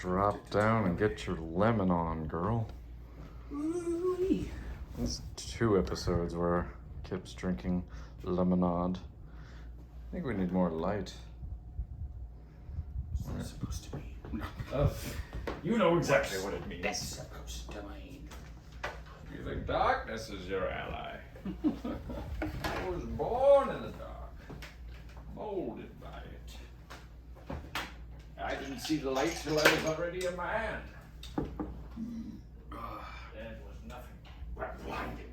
Drop down and get your lemon on, girl. Ooh-wee. There's 2 episodes where Kip's drinking lemonade. I think we need more light. It's not supposed to be. No. Oh, you know exactly what it means. That's supposed to mean. You think darkness is your ally? I was born in the dark, molded by it. I didn't see the light till I was already a man. There was nothing but blinding.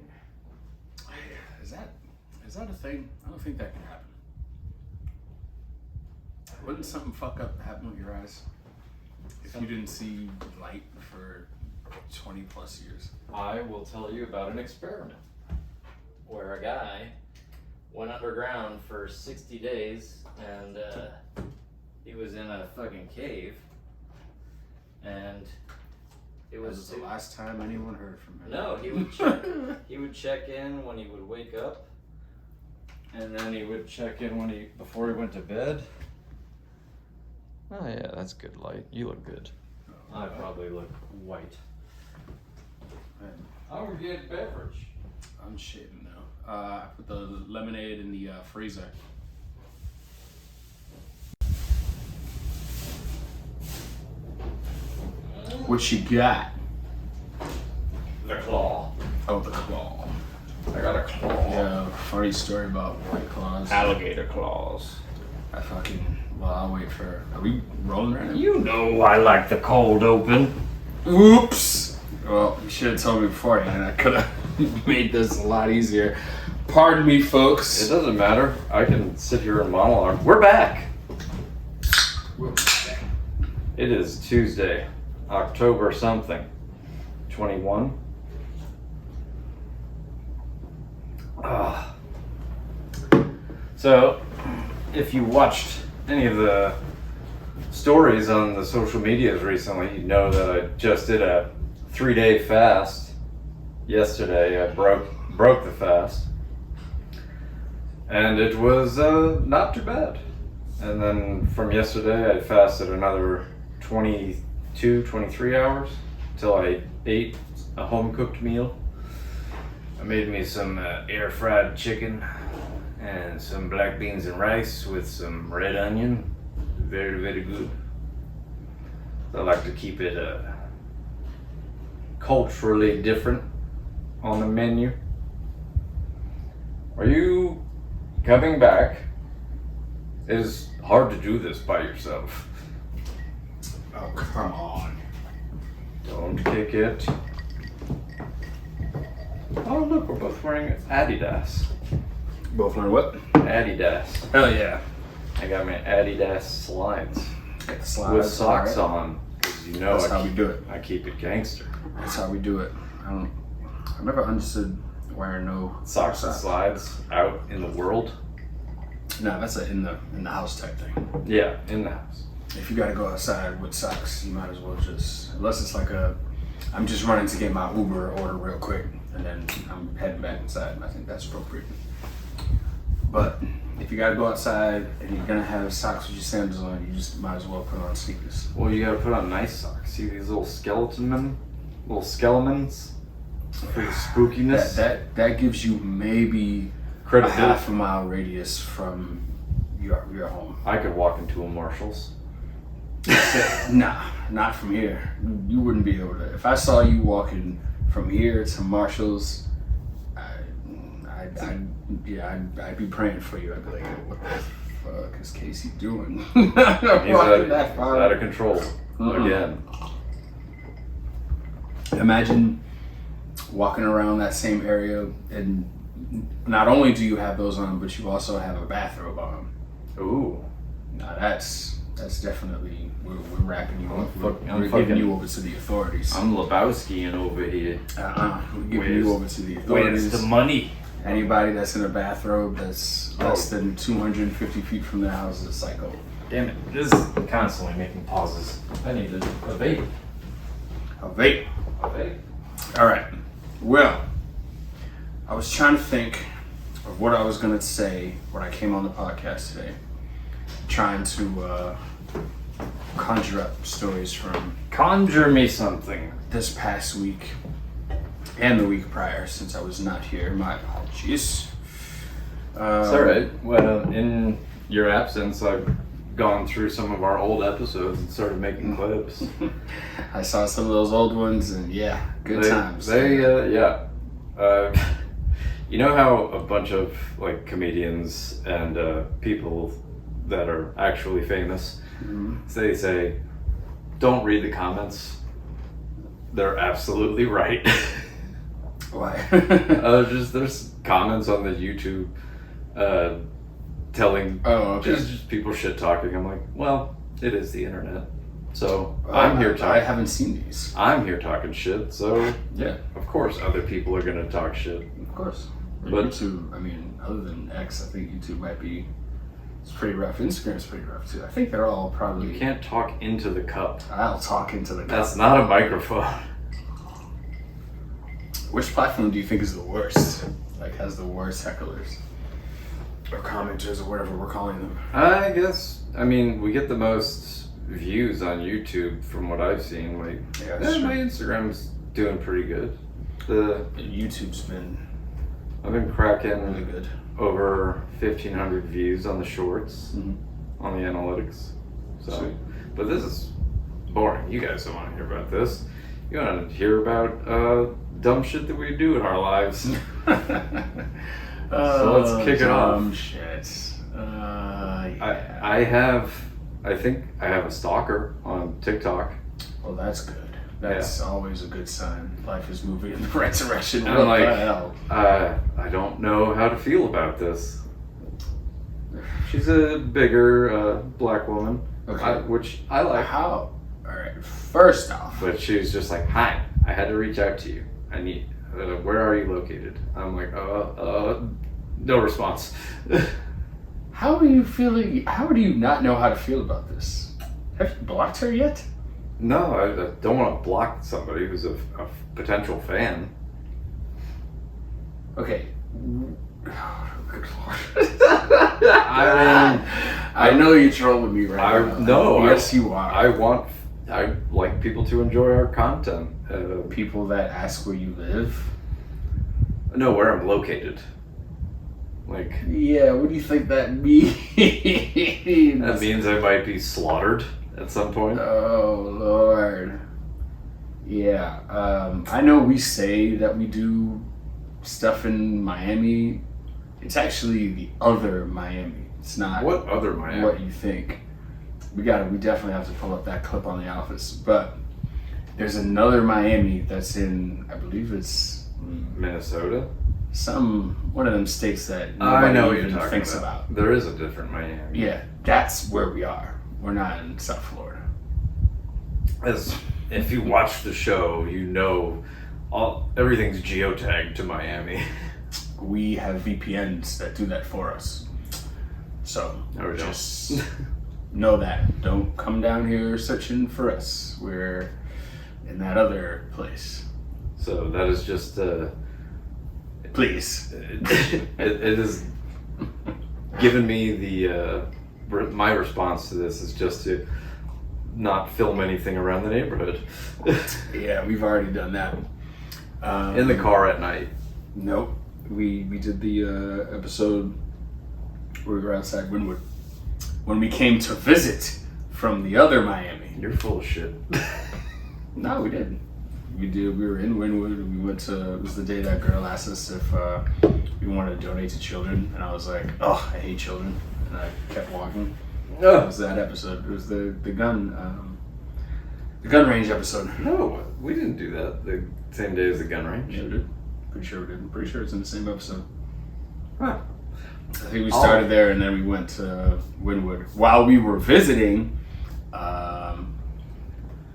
Is that a thing? I don't think that can happen. Wouldn't something fuck up happen with your eyes if you didn't see light for 20 plus years? I will tell you about an experiment where a guy went underground for 60 days and he was in a fucking cave and it That was the last time anyone heard from him. No, he would check in when he would wake up, and then he would check in before he went to bed. Oh yeah, that's good light. You look good. I probably look white. I would get beverage. I'm shitting now. I put the lemonade in the freezer. What you got? The claw. Oh, the claw. I got a claw. Yeah, funny story about white claws. Alligator claws. I'll wait for. Are we rolling right now? You know I like the cold open. Oops! Well, you should have told me beforehand. I could have made this a lot easier. Pardon me, folks. It doesn't matter. I can sit here and monologue. We're back. It is Tuesday, October something, 21. So, if you watched any of the stories on the social medias recently, you know that I just did a 3-day fast. Yesterday, I broke the fast, and it was not too bad. And then from yesterday, I fasted another 22, 23 hours until I ate a home-cooked meal. I made me some air-fried chicken and some black beans and rice with some red onion. Very, very good. I like to keep it culturally different on the menu. Are you coming back? It is hard to do this by yourself. Oh, come on. Don't kick it. Oh look, we're both wearing Adidas. Both learn what? Adidas. Hell yeah. I got my Adidas slides. Get the slides, With socks right? on. Because you know That's how we do it. I keep it gangster. That's how we do it. I've never understood wearing no Socks and slides out in the world. No, that's a in the house type thing. Yeah, in the house. If you gotta go outside with socks, you might as well just, unless it's like I'm just running to get my Uber order real quick, and then I'm heading back inside, and I think that's appropriate. But if you gotta go outside and you're gonna have socks with your sandals on, you just might as well put on sneakers. Well, you gotta put on nice socks. See these little little skeletons for the spookiness. That gives you maybe a Credibility. half a mile radius from your home. I could walk into a Marshall's. Nah, not from here. You wouldn't be able to. If I saw you walking from here to Marshall's, I'd be praying for you. I'd be like, what the fuck is Casey doing? He's Walking that far. out of control. Again. Imagine walking around that same area, and not only do you have those on, but you also have a bathrobe on. Ooh. Now that's definitely, we're wrapping you up. I'm We're fucking- giving you over to the authorities. I'm Lebowskiing over here. We're giving you over to the authorities. Where's the money? Anybody that's in a bathrobe that's less than 250 feet from their house is a psycho. Damn it. This is constantly making pauses. I need a vape. A vape. A vape? All right. Well, I was trying to think of what I was going to say when I came on the podcast today. Trying to conjure up stories from Conjure me something. this past week and the week prior, since I was not here. My apologies. It's alright. Well, in your absence, I've gone through some of our old episodes and started making clips. I saw some of those old ones, and yeah, good times. Yeah. You know how a bunch of like comedians and people that are actually famous, they say, don't read the comments. They're absolutely right. Why? There's comments on the YouTube telling just people shit talking. I'm like, well, it is the internet. So I'm here talking. I haven't seen these. I'm here talking shit. So Yeah, of course other people are gonna talk shit. of course. But- YouTube, I mean, other than X, I think YouTube might be. It's pretty rough. Instagram's pretty rough too. I think they're all probably. You can't talk into the cup. I'll talk into the. That's not a microphone. Which platform do you think is the worst? Like, has the worst hecklers or commenters or whatever we're calling them? I guess. I mean, we get the most views on YouTube from what I've seen. Like, Yeah, that's my true. Instagram's doing pretty good. YouTube's been I've been cracking really good. over 1,500 views on the shorts Mhm. on the analytics. So, Sweet. but this is boring. You guys don't want to hear about this. You want to hear about dumb shit that we do in our lives. So let's kick it off. Dumb shit. Yeah. I think I have a stalker on TikTok. Well, that's good. That's always a good sign. Life is moving in the right direction. And What I'm like, the hell? I don't know how to feel about this. She's a bigger black woman, Okay. which I like. How? All right. First off, But she was just like, "Hi, I had to reach out to you. I need. Where are you located?" I'm like, no response." how are you feeling? How do you not know how to feel about this? Have you blocked her yet? No, I don't want to block somebody who's a potential fan. Okay. Good lord. I I know you're trolling me right now. No, Yes, you are. I like people to enjoy our content. People that ask where you live. No, where I'm located. Like, Yeah, what do you think that means? that means I might be slaughtered at some point. Oh Lord. Yeah. I know we say that we do stuff in Miami. It's actually the other Miami. It's not What other Miami? what you think. We definitely have to pull up that clip on The Office. But there's another Miami that's in, I believe it's Minnesota? one of them states that I nobody know what even you're talking thinks about. There is a different Miami. Yeah, that's where we are. We're not in South Florida. As if you watch the show, you know everything's geotagged to Miami. We have VPNs that do that for us. So No, we don't. just know that. Don't come down here searching for us. We're in that other place. So that is just Please. it is given me the my response to this is just to not film anything around the neighborhood. Yeah, we've already done that. In the car at night. Nope. We did the episode where we were outside Wynwood when we came to visit from the other Miami. You're full of shit. No, we didn't. We were in Wynwood. We went to. It was the day that girl asked us if we wanted to donate to children, and I was like, "Oh, I hate children," and I kept walking. It was that episode. It was the gun range episode. No, we didn't do that the same day as the gun range. Yeah, we did. Pretty sure we did. I'm pretty sure it's in the same episode. Huh. I think we started there, and then we went to Wynwood while we were visiting.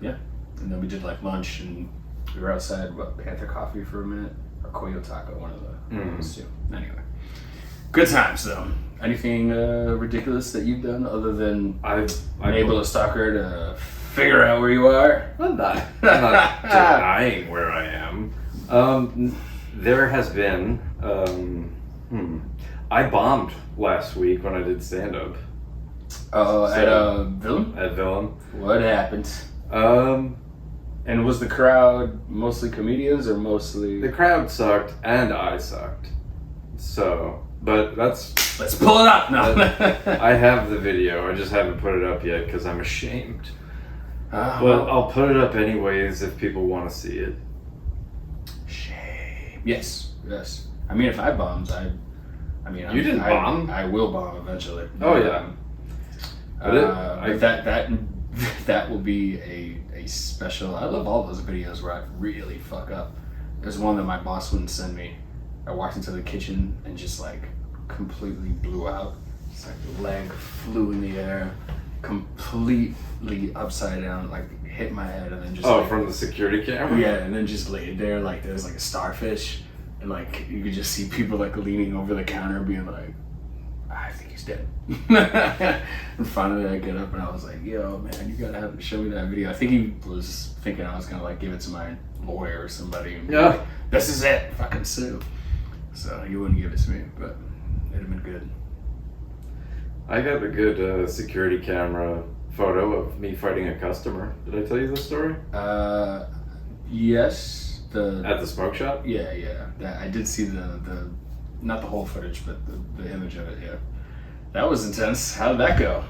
Yeah, and then we did like lunch, and we were outside. Panther Coffee for a minute, or Coyo Taco, one of those two. Anyway, good times though. Anything ridiculous that you've done other than enable a stalker to figure out where you are? I'm not denying where I am. There has been. I bombed last week when I did stand-up. At Villain? At Villain. What happened? Um, And was the crowd mostly comedians or mostly... the crowd sucked and I sucked. So, but that's... Let's pull it up now. I have the video. I just haven't put it up yet because I'm ashamed. But Well, I'll put it up anyways if people want to see it. shame. Yes. I mean, if I bombed, You didn't bomb? I will bomb eventually. Oh, yeah. But that will be a special. I love all those videos where I really fuck up. There's one that my boss wouldn't send me. I walked into the kitchen and just like completely blew out. It's like the leg flew in the air, completely upside down, like hit my head and then just From the security camera? yeah, and then just laid there like there's like a starfish, and like you could just see people like leaning over the counter being like, I think he's dead. And finally I get up and I was like, yo man, you gotta have to show me that video. I think he was thinking I was gonna like give it to my lawyer or somebody and be Yeah. like, this is it, fucking sue. So he wouldn't give it to me, but it'd have been good. I got a good security camera photo of me fighting a customer. Did I tell you this story? Yes, At the smoke shop? yeah. That I did see the not the whole footage, but the image of it. Yeah, that was intense. How did that go?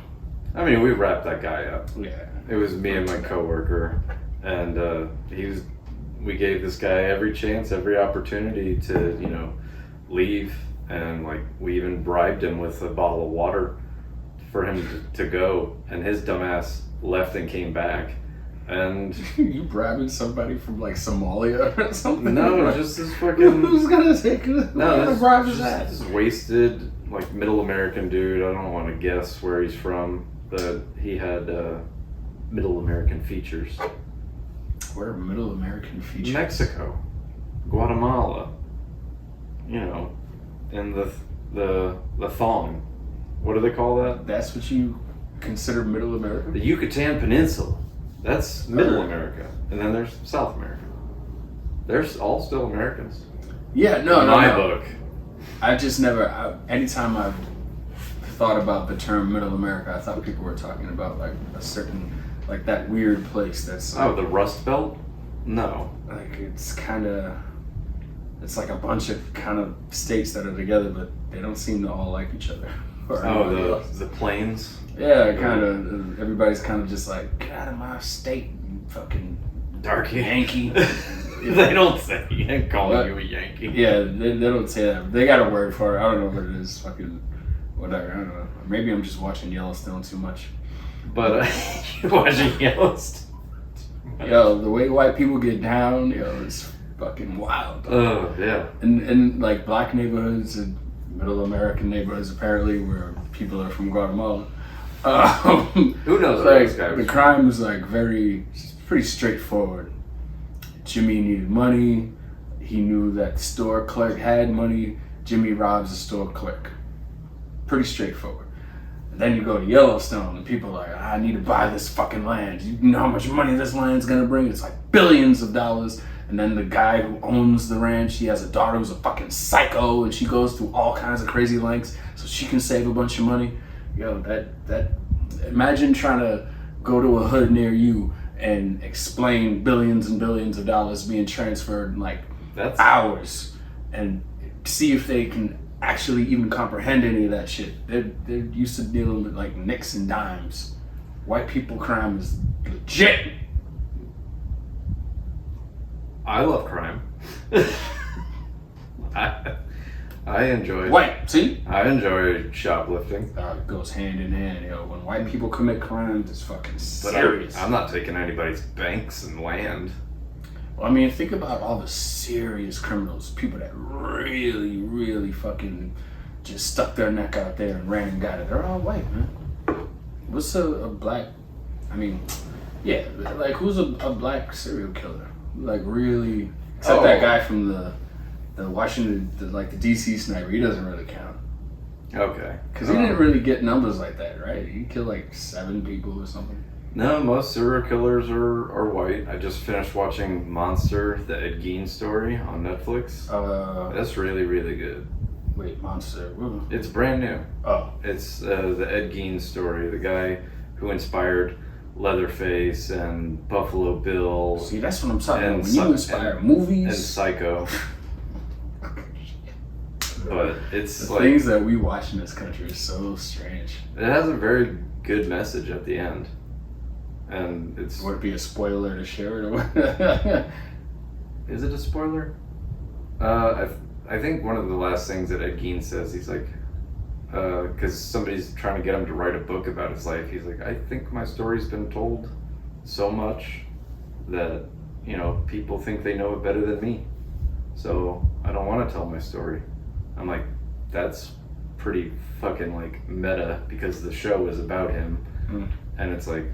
I mean, we wrapped that guy up. Yeah, It was me and my coworker, and we gave this guy every chance, every opportunity to, leave, and like we even bribed him with a bottle of water for him to go, and his dumbass left and came back, and you bribing somebody from like Somalia or something? no, just this fucking Who's gonna take it? no, What bribe is just that? this wasted like middle American dude. I don't want to guess where he's from, but he had middle American features. Where are Middle American features? Mexico, Guatemala, and the thong. What do they call that? That's what you consider Middle America? The Yucatan Peninsula. That's Middle America, and then there's South America. They're all still Americans. Yeah, In my no. book. I just never. Anytime I've thought about the term Middle America, I thought people were talking about like a certain, like that weird place that's Oh, the Rust Belt? No. like it's like a bunch of kind of states that are together, but they don't seem to all like each other. Or anybody Oh, else. the plains? Yeah, kind of. Everybody's kind of just like, get out of my state, you fucking Darky. Yankee. They don't say calling What? you a Yankee. Yeah, they don't say that. They got a word for it. I don't know what it is. Fucking whatever. I don't know. Maybe I'm just watching Yellowstone too much. But you're watching Yellowstone. Yo, the way white people get down, it's fucking wild. Oh, yeah. In like black neighborhoods and middle American neighborhoods, apparently, where people are from Guatemala. Who knows where this Like guy the was crime was like pretty straightforward. Jimmy needed money. He knew that the store clerk had money. Jimmy robs the store clerk. Pretty straightforward. And then you go to Yellowstone and people are like, I need to buy this fucking land. You know how much money this land's gonna bring? It's like billions of dollars. And then the guy who owns the ranch, he has a daughter who's a fucking psycho, and she goes through all kinds of crazy lengths so she can save a bunch of money. Yo, that imagine trying to go to a hood near you and explain billions and billions of dollars being transferred in like That's hours, and see if they can actually even comprehend any of that shit. They're used to dealing with like nicks and dimes. White people crime is legit. I love crime. I enjoy White, see? I enjoy shoplifting. It goes hand in hand, yo. When white people commit crimes, it's fucking But serious. I'm not taking anybody's banks and land. Well, I mean, think about all the serious criminals, people that really, really fucking just stuck their neck out there and ran and got it. They're all white, man. What's a black? I mean, yeah, like who's a black serial killer? Like really, except that guy from the Washington, the DC sniper. He doesn't really count Okay. because he didn't really get numbers like that, right? He killed like 7 people or something. No, most serial killers are white. I just finished watching Monster, the Ed Gein story on Netflix. That's really, really good. Wait, Monster. Ooh. It's brand new. Oh. It's the Ed Gein story, the guy who inspired Leatherface and Buffalo Bill. See, that's what I'm talking about. And When you inspire movies and Psycho. But it's the like things that we watch in this country is so strange. it has a very good message at the end, and it's. Would it be a spoiler to share it or what? Is it a spoiler? I think one of the last things that Ed Gein says, he's like, because somebody's trying to get him to write a book about his life. He's like, I think my story's been told so much that, you know, people think they know it better than me. So I don't want to tell my story. I'm like, that's pretty fucking like meta because the show is about him. Mm. And it's like,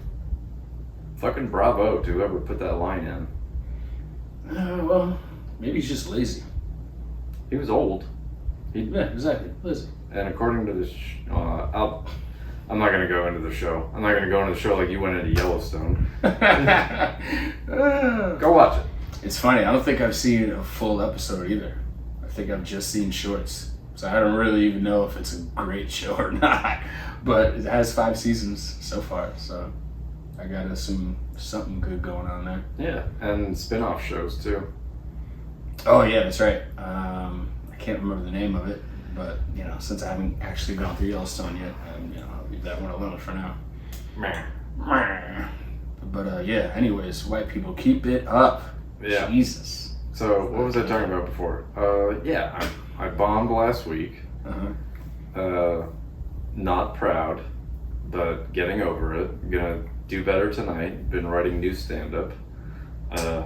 fucking bravo to whoever put that line in. Well, maybe he's just lazy. He was old. Yeah, exactly. Lazy. And according to this, I'm not going to go into the show. I'm not going to go into the show like you went into Yellowstone. Go watch it. It's funny. I don't think I've seen a full episode either. I think I've just seen shorts. So I don't really even know if it's a great show or not. But it has 5 seasons so far. So I got to assume something good going on there. Yeah, and spin-off shows too. Oh, yeah, that's right. I can't remember the name of it. But, you know, since I haven't actually gone through Yellowstone yet, you know, I'll leave that one alone for now. But, yeah, anyways, white people, keep it up. Yeah. Jesus. So what was I talking about before? Yeah, I bombed last week. Uh-huh. Not proud, but getting over it. Gonna do better tonight. Been writing new stand-up.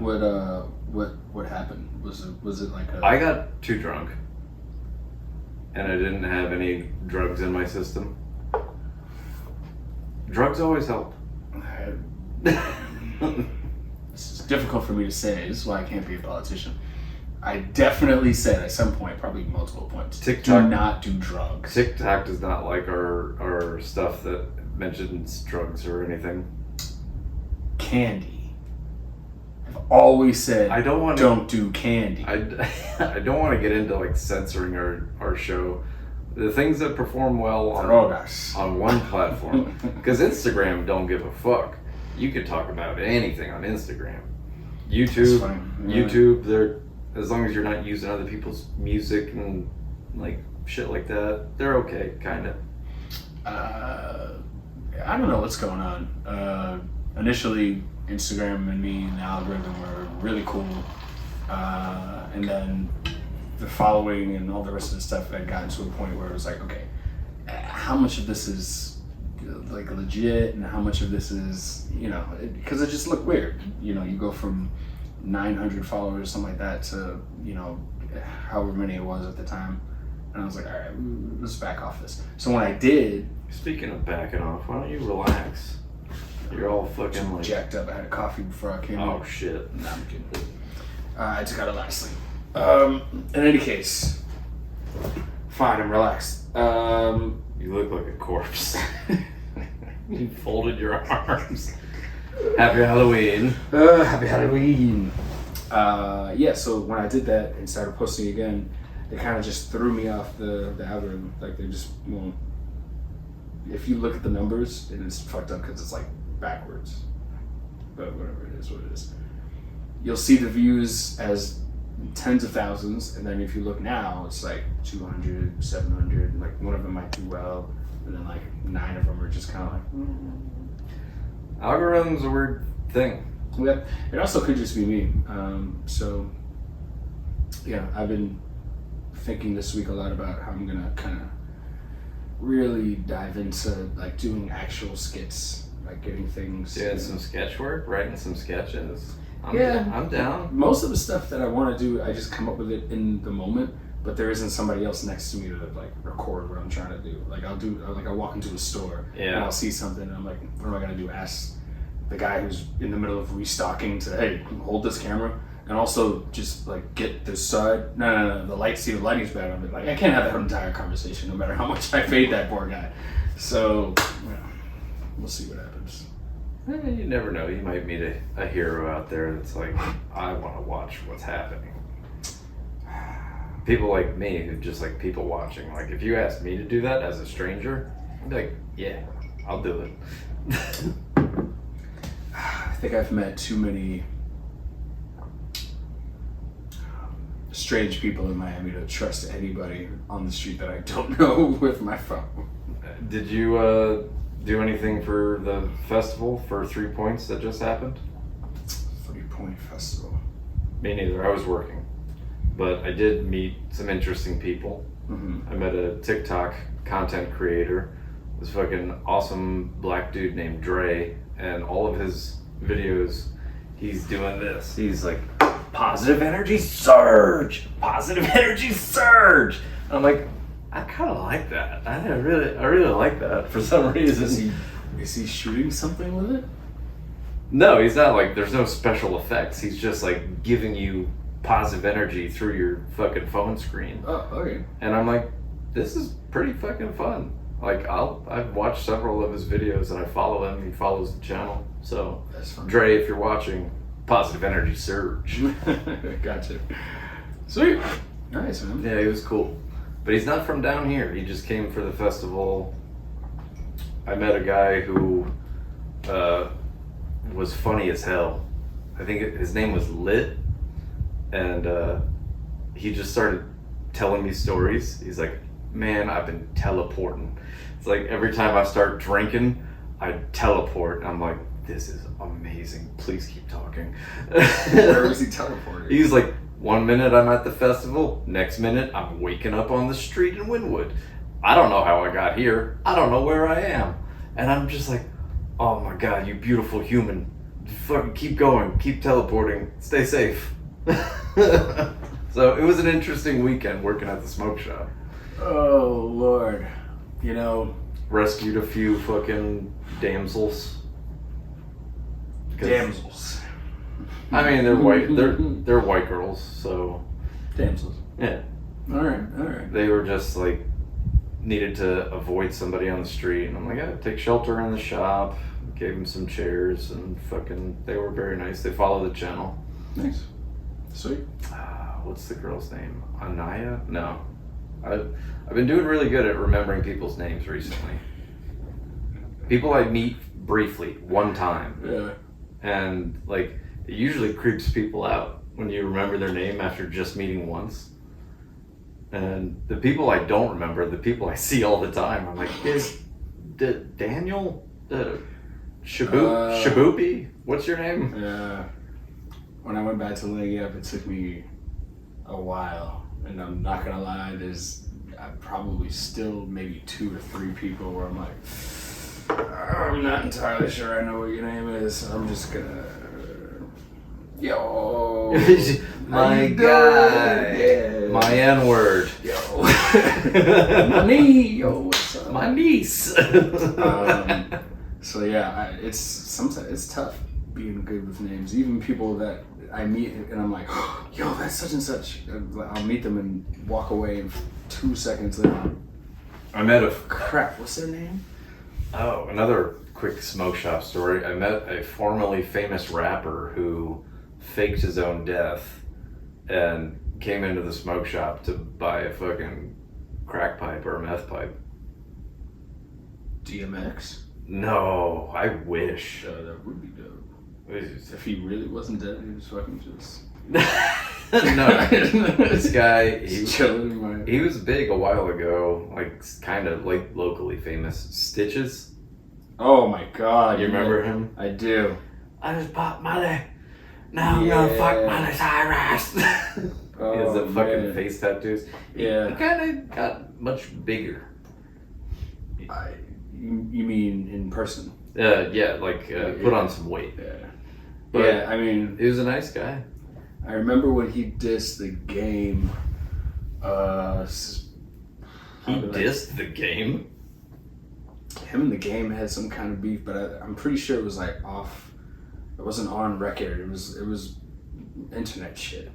What happened? Was it like a... I got too drunk. And I didn't have any drugs in my system. Drugs always help. It's difficult for me to say. This is why I can't be a politician. I definitely said at some point, probably multiple points, TikTok. do not do drugs. TikTok does not like our stuff that mentions drugs or anything. Candy. I've always said I don't want don't do candy. I don't want to get into like censoring our show. The things that perform well on one platform, because Instagram don't give a fuck. You could talk about anything on Instagram. YouTube, they're, as long as you're not using other people's music and like shit like that, they're okay, kind of. I don't know what's going on. Initially, Instagram and me and the algorithm were really cool, and then the following and all the rest of the stuff had gotten to a point where it was like, okay, how much of this is like legit and how much of this is, you know, because it just looked weird. You know, you go from 900 followers, something like that, to, you know, however many it was at the time. And I was like, all right, let's back off this. So when I did... Speaking of backing off, why don't you relax? You're all fucking like... jacked up. I had a coffee before I came in. Oh, shit. Nah, I'm kidding. I just got a lot of sleep. In any case, fine, I'm relaxed. You look like a corpse. You folded your arms. Happy Halloween. Happy Halloween. Yeah, so when I did that and started posting again, it kind of just threw me off the algorithm. Like, they just won't. If you look at the numbers, and it's fucked up because it's like backwards. But whatever, it is what it is. You'll see the views as tens of thousands, and then if you look now, it's like 200, 700, like one of them might do well, and then like 9 of them are just kind of like... Algorithm's a weird thing. Yeah, it also could just be me. So, yeah, I've been thinking this week a lot about how I'm gonna kind of really dive into like doing actual skits, like getting things. Doing some sketch work, writing some sketches. I'm down. Most of the stuff that I want to do, I just come up with it in the moment, but there isn't somebody else next to me to like record what I'm trying to do. Like I'll walk into a store and I'll see something and I'm like, what am I gonna do? Ask the guy who's in the middle of restocking to, hey, hold this camera, and also just like get this side. No, the lighting's bad. I'm like, I can't have that entire conversation no matter how much I fade that poor guy. So, yeah, we'll see what happens. You never know. You might meet a hero out there that's like, I want to watch what's happening. people like me who just like people watching. Like if you asked me to do that as a stranger, I'd be like, yeah, I'll do it. I think I've met too many strange people in Miami to trust anybody on the street that I don't know with my phone. Did you do anything for the festival for 3 Points that just happened? 3 Point Festival. Me neither. I was working, but I did meet some interesting people. Mm-hmm. I met a TikTok content creator, this fucking awesome black dude named Dre, and all of his videos, he's doing this. He's like, positive energy surge, positive energy surge. I'm like, I kind of like that. I really like that for some reason. Is he shooting something with it? No, he's not. Like, there's no special effects. He's just like giving you positive energy through your fucking phone screen. Oh, okay. And I'm like, this is pretty fucking fun. Like, I've watched several of his videos and I follow him. He follows the channel. So, That's fun. Dre, if you're watching, positive energy surge. Gotcha. Sweet. Nice, man. Yeah, he was cool. But he's not from down here. He just came for the festival. I met a guy who was funny as hell. I think his name was Lit. And he just started telling me stories. He's like, man, I've been teleporting. It's like every time I start drinking, I teleport. I'm like, this is amazing. Please keep talking. Where was he teleporting? He was like, 1 minute I'm at the festival, next minute I'm waking up on the street in Wynwood. I don't know how I got here. I don't know where I am. And I'm just like, oh my God, you beautiful human. Fucking keep going, keep teleporting, stay safe. So it was an interesting weekend working at the smoke shop. Oh, Lord. You know, Rescued a few fucking damsels. damsels. I mean, they're white. They're white girls, so Damsels. yeah. All right. They were just like needed to avoid somebody on the street, and I'm like, yeah, take shelter in the shop. Gave them some chairs, and fucking, they were very nice. They follow the channel. Nice. Sweet. What's the girl's name? Anaya? No. I've been doing really good at remembering people's names recently. People I meet briefly one time, Yeah. and like it usually creeps people out when you remember their name after just meeting once. And the people I don't remember, the people I see all the time, I'm like, is Daniel Shabupi? What's your name? Yeah. When I went back to laying up, it took me a while, and I'm not gonna lie, there's probably still maybe 2 or 3 people where I'm like, I'm not entirely sure I know what your name is. I'm just gonna, yo, My guy, yeah. my N-word, Yo, my knee, yo, what's up? my niece. So yeah, it's sometimes it's tough being good with names. Even people that I meet and I'm like, oh, yo, that's such and such. I'll meet them and walk away, and 2 seconds later, I met a crap, what's their name? Oh, another quick smoke shop story. I met a formerly famous rapper who faked his own death and came into the smoke shop to buy a fucking crack pipe or a meth pipe. DMX? No, I wish. That would be dope. It's- If he really wasn't dead, he was fucking just No, this guy, chilling in my... he was big a while ago, like kind of like locally famous. Stitches. Oh my God. You remember him? I do. I just bought Miley. Now I'm gonna fuck Miley Cyrus. He has the fucking man. face tattoos. Yeah. He kind of got much bigger. You mean in person? Yeah, like put on some weight. Yeah. But yeah, I mean, he was a nice guy. I remember when he dissed the game. He dissed the game? Him and the game had some kind of beef, but I'm pretty sure it was like off. It wasn't on record. It was internet shit.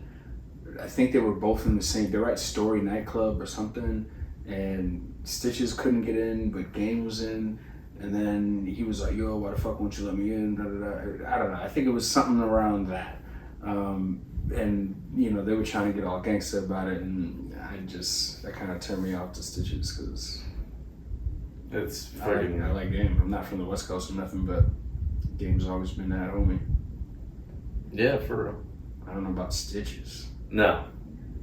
I think they were both in the same. They were at Story nightclub or something, and Stitches couldn't get in, but Game was in. And then he was like, "Yo, why the fuck won't you let me in?" Da, da, da. I don't know. I think it was something around that. And you know, they were trying to get all gangster about it, and that kind of turned me off to Stitches because It's I freaking. like Game. I'm not from the West Coast or nothing, but Game's always been that homie. Yeah, for real. I don't know about Stitches. No.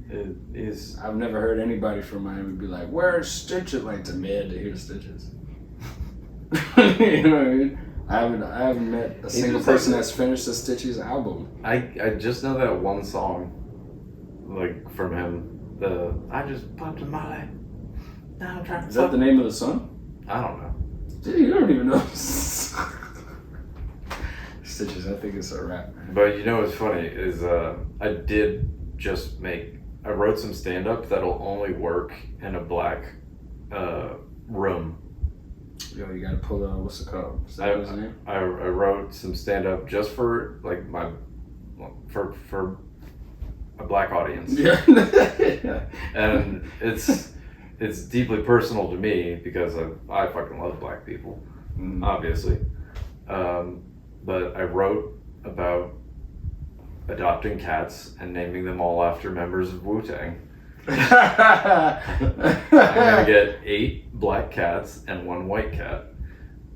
It is. I've never heard anybody from Miami be like, "Where's Stitches?" Like to mad to hear Stitches. You know what I mean? I haven't met a single person that's finished a Stitches album. I just know that one song, like from him. The I just popped in my lap. Now I'm trying to. Is that the name of the song? I don't know. Dude, you don't even know. Stitches, I think it's a rap, man. But you know what's funny is I did just I wrote some stand up that'll only work in a black room. Yo, you gotta pull what's it called? Is that his name? I wrote some stand up just for like for a black audience. Yeah. And it's deeply personal to me because I fucking love black people, obviously. But I wrote about adopting cats and naming them all after members of Wu-Tang. I'm gonna get 8 black cats and 1 white cat.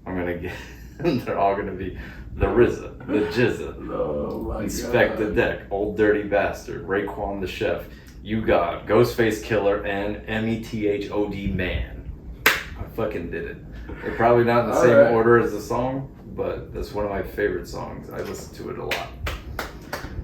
I'm gonna get. They're all gonna be the RZA, the Jizza, Oh my Inspect the Deck, Old Dirty Bastard, Raekwon the Chef, You God, Ghostface Killer, and METHOD Man. I fucking did it. They're probably not in the same order as the song, but that's one of my favorite songs. I listen to it a lot.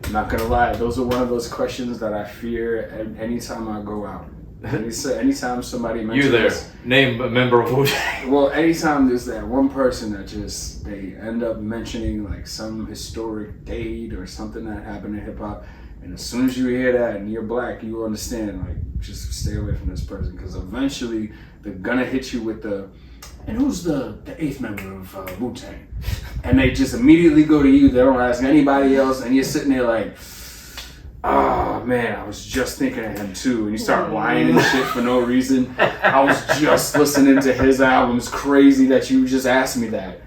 I'm not gonna lie, those are one of those questions that I fear anytime I go out. Anytime somebody mentions You there? Name a member of Wu-Tang. Well, anytime there's that one person that just they end up mentioning like some historic date or something that happened in hip hop, and as soon as you hear that and you're black, you understand like just stay away from this person because eventually they're gonna hit you with the. And who's the 8th member of Wu-Tang? And they just immediately go to you. They don't ask anybody else. And you're sitting there like, oh, man, I was just thinking of him, too. And you start whining and shit for no reason. I was just listening to his album. It's crazy that you just asked me that.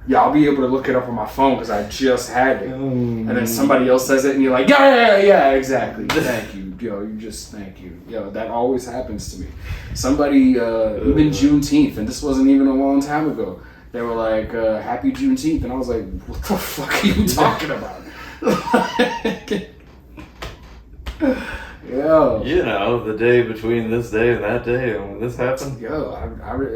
Yeah, I'll be able to look it up on my phone because I just had it. And then somebody else says it and you're like, yeah, exactly. Thank you. Yo, thank you. Yo, that always happens to me. Somebody, even Juneteenth, and this wasn't even a long time ago, they were like, happy Juneteenth. And I was like, what the fuck are you talking about? Yo. You know, the day between this day and that day, and when this happened. Yo,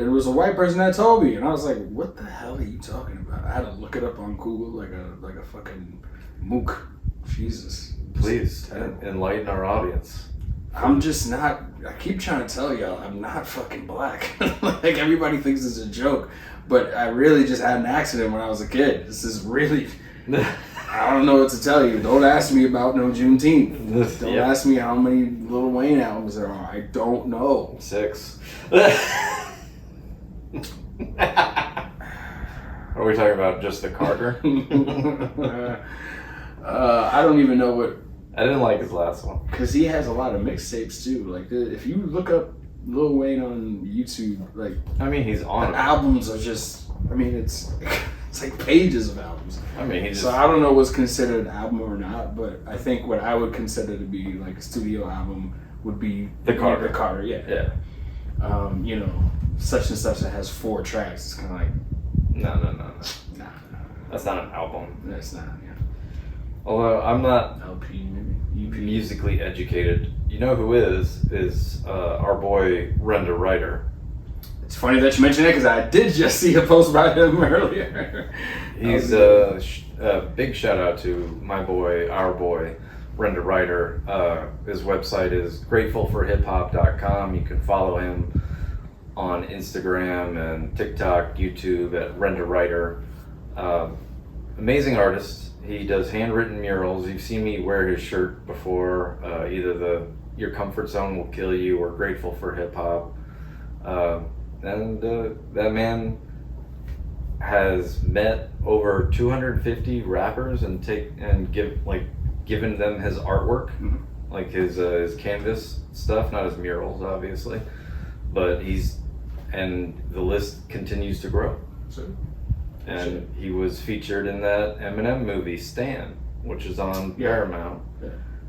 it was a white person that told me, and I was like, "What the hell are you talking about?" I had to look it up on Google like a fucking mook. Jesus, Please enlighten our audience. I'm just not. I keep trying to tell y'all, I'm not fucking black. Like everybody thinks it's a joke, but I really just had an accident when I was a kid. This is really. I don't know what to tell you. Don't ask me about no Juneteenth. Don't ask me how many Lil Wayne albums there are. I don't know. 6. Are we talking about just the Carter? I don't even know what. I didn't like his last one. Because he has a lot of mixtapes too. Like if you look up Lil Wayne on YouTube, like I mean, he's on the it. albums are just. I mean, it's like pages of albums. I mean, So I don't know what's considered an album or not, but I think what I would consider to be like a studio album would be The Carter. The Carter, yeah. Yeah. You know, such and such that has 4 tracks. It's kind of like No. nah, That's not an album. that's not. Yeah. Although I'm not LP maybe. EP. musically educated. You know who is our boy Renda Writer. It's funny that you mentioned it because I did just see a post by him earlier. He's a big shout out to our boy, Renda Writer. His website is gratefulforhiphop.com. You can follow him on Instagram and TikTok, YouTube at Renda Writer. Amazing artist. He does handwritten murals. You've seen me wear his shirt before. Either Your Comfort Zone Will Kill You or Grateful for Hip Hop. And that man has met over 250 rappers and given them his artwork, like his canvas stuff, not his murals, obviously. But and the list continues to grow. And he was featured in that Eminem movie Stan, which is on Paramount.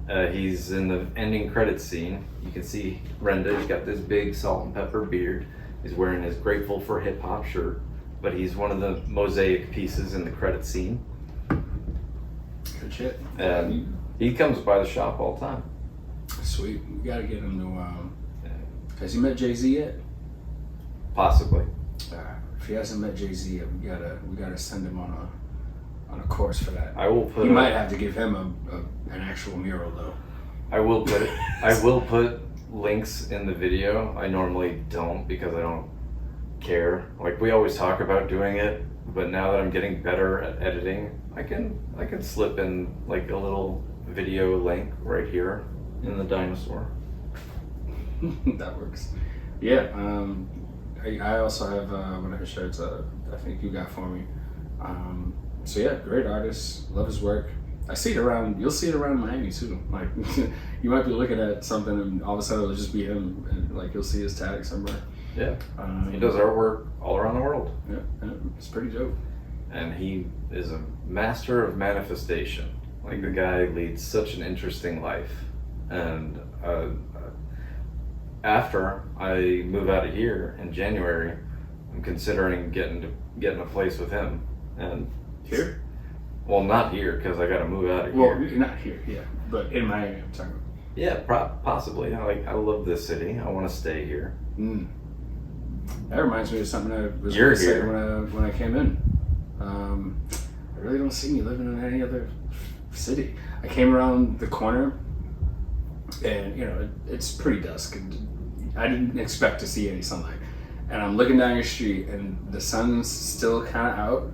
He's in the ending credits scene. You can see Renda. He's got this big salt and pepper beard. He's wearing his Grateful for Hip Hop shirt, but he's one of the mosaic pieces in the credit scene. Good shit. And he comes by the shop all the time. Sweet. We gotta get him to. Has he met Jay-Z yet? Possibly. If he hasn't met Jay-Z, we gotta send him on a course for that. I will put. You might have to give him an actual mural though. I will put links in the video. I normally don't because I don't care. Like we always talk about doing it, but now that I'm getting better at editing, I can slip in like a little video link right here in the Dinosaur. That works. Yeah. I also have one of his shirts. I think you got for me. So yeah, great artist. Love his work. I see it around. You'll see it around Miami too. Like you might be looking at something and all of a sudden it'll just be him, and like you'll see his tag somewhere. Yeah. He does artwork all around the world. Yeah, it's pretty dope. And he is a master of manifestation. Like the guy leads such an interesting life. And after I move out of here in January, I'm considering getting a place with him. And here? Well, not here because I got to move out of Well, here. not here, yeah, but in Miami, I'm talking about. Yeah, possibly. I love this city. I want to stay here. That reminds me of something I was You're going to say here. when I came in. I really don't see me living in any other city. I came around the corner, and it's pretty dusk. And I didn't expect to see any sunlight. And I'm looking down your street, and the sun's still kind of out.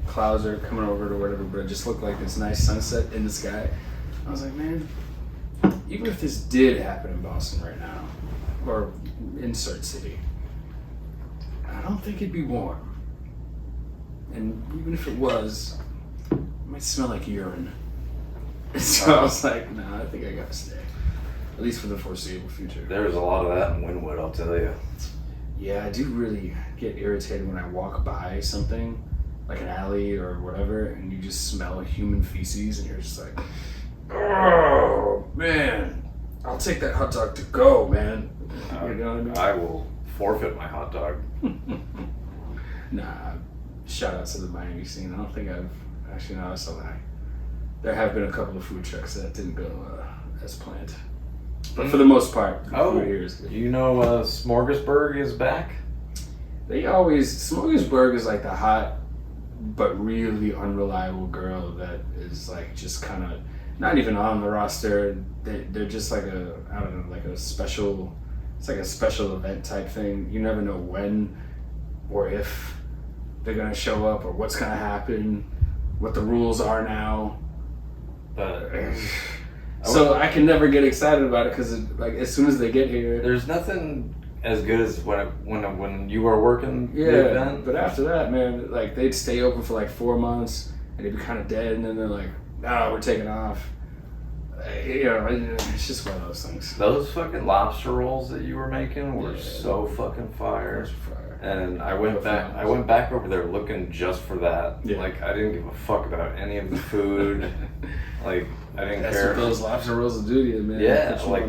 Clouds are coming over or whatever, but it just looked like this nice sunset in the sky. I was like, man, even if this did happen in Boston right now, or insert city, I don't think it'd be warm. And even if it was, it might smell like urine. So I was like, nah, I think I gotta stay. At least for the foreseeable future. There's a lot of that in Wynwood, I'll tell you. Yeah, I do really get irritated when I walk by something, like an alley or whatever, and you just smell human feces, and you're just like, oh, man, I'll take that hot dog to go, man. You know what I mean? I will forfeit my hot dog. Nah, shout out to the Miami scene. I don't think I've, actually, no, that's a lie. There have been a couple of food trucks that didn't go as planned. But for the most part, the food here is good. Smorgasburg is back? Smorgasburg is like the hot but really unreliable girl that is like just kind of not even on the roster. They're just like it's like a special event type thing. You never know when or if they're gonna show up or what's gonna happen, what the rules are now. So I can never get excited about it because like as soon as they get here, there's nothing as good as when you are working yeah. the event. But after that, man, like they'd stay open for like 4 months and they'd be kind of dead, and then they're like, "No, we're taking off." It's just one of those things. Those fucking lobster rolls that you were making were so fucking fire. And I went back over there looking just for that. Yeah. Like I didn't give a fuck about any of the food. Like I didn't care. That's what those lobster rolls will do to you, man. Yeah, like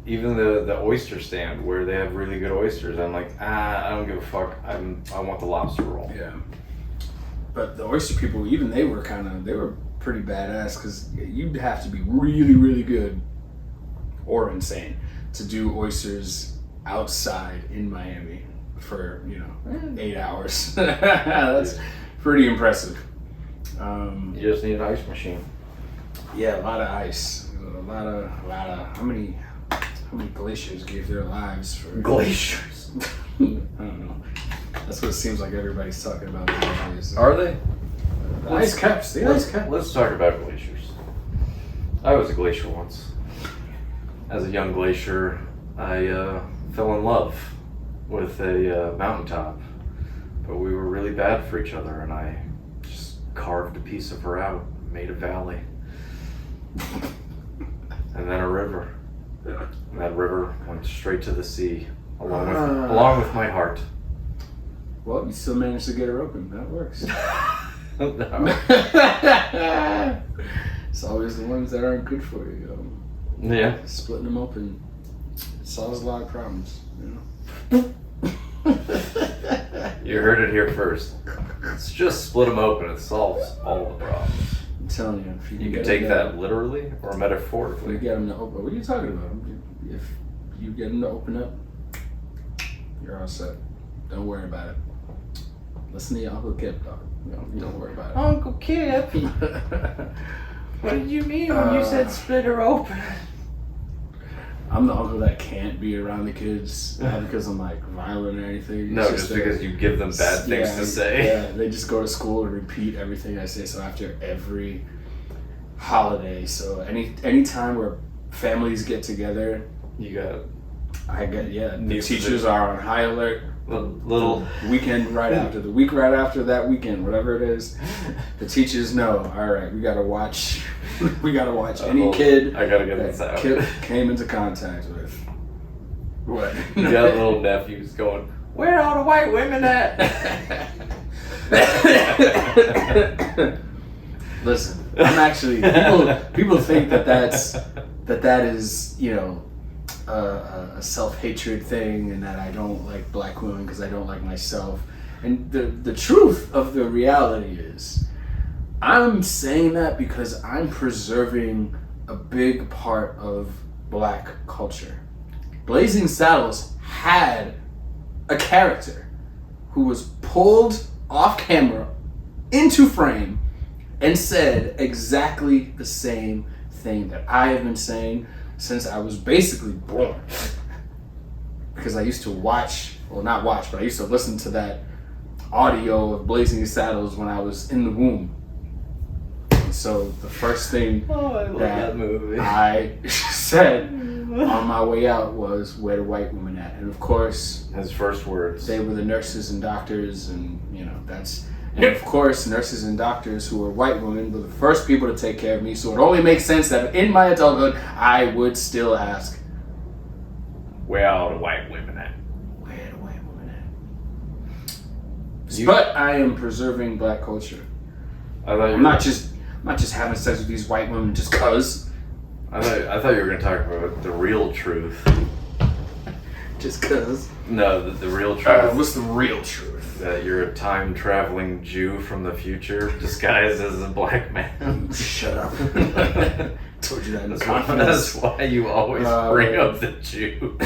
even the oyster stand where they have really good oysters. I'm like, I don't give a fuck. I want the lobster roll. Yeah. But the oyster people, even they were pretty badass because you'd have to be really, really good or insane to do oysters outside in Miami for 8 hours. That's pretty impressive. You just need an ice machine. Yeah, a lot of ice. A lot of. How many glaciers gave their lives for glaciers? I don't know. That's what it seems like everybody's talking about nowadays. Are they? The ice caps. The ice caps. Let's talk about glaciers. I was a glacier once. As a young glacier, I fell in love with a mountaintop, but we were really bad for each other, and I just carved a piece of her out, made a valley, and then a river. And that river went straight to the sea, along with my heart. Well, you still managed to get her open. That works. No. It's always the ones that aren't good for you. Yeah. Splitting them open solves a lot of problems, you know. You heard it here first. It's just split them open. It solves all the problems. I'm telling you, if You can take that literally or If metaphorically. you get them to open, what are you talking about? If you get them to open up, you're all set. Don't worry about it. Listen to your Uncle Kip, dog. Don't worry about it. Uncle Kip, what did you mean when you said split her open? I'm the uncle that can't be around the kids, not because I'm like violent or anything. No, just because you give them bad things to say. Yeah, they just go to school and repeat everything I say. So after every holiday, so any time where families get together, You got the Nieces teachers are on high alert. little. Week right after that weekend, whatever it is, the teachers know. All right, we gotta watch. We gotta watch any kid. I gotta get this out. Came into contact with. What? You got little nephews going, where are all the white women at? Listen, I'm actually people think that is, you know, a self-hatred thing, and that I don't like black women because I don't like myself. And the truth of the reality is, I'm saying that because I'm preserving a big part of black culture. Blazing Saddles had a character who was pulled off camera into frame and said exactly the same thing that I have been saying since I was basically born. Because I used to not watch, but I used to listen to that audio of Blazing Saddles when I was in the womb. And so the first thing I love that movie. I said on my way out was, where the white women at? And of course, His first words. they were the nurses and doctors, and you know, and of course, nurses and doctors who were white women were the first people to take care of me, so it only makes sense that in my adulthood, I would still ask, Where are all the white women at? where the white women at? But I am preserving black culture. I thought you I'm not just having sex with these white women just cause. I thought you were gonna talk about the real truth. Just cause. No, the real truth. What's the real truth? That you're a time traveling Jew from the future disguised as a black man. Shut up. Told you that in That's confidence. why you always bring up the Jews.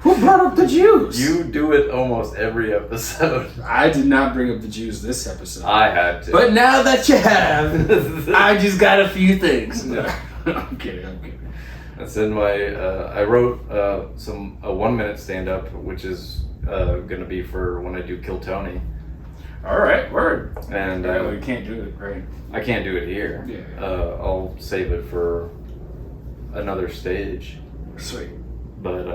Who brought up the Jews? You do it almost every episode. I did not bring up the Jews this episode. I had to. But now that you have, I just got a few things. No, I'm kidding. That's in my. I wrote a 1 minute stand up, which is gonna be for when I do Kill Tony. All right, word. And well, you can't do it, right? I can't do it here. Yeah. I'll save it for another stage. Sweet. But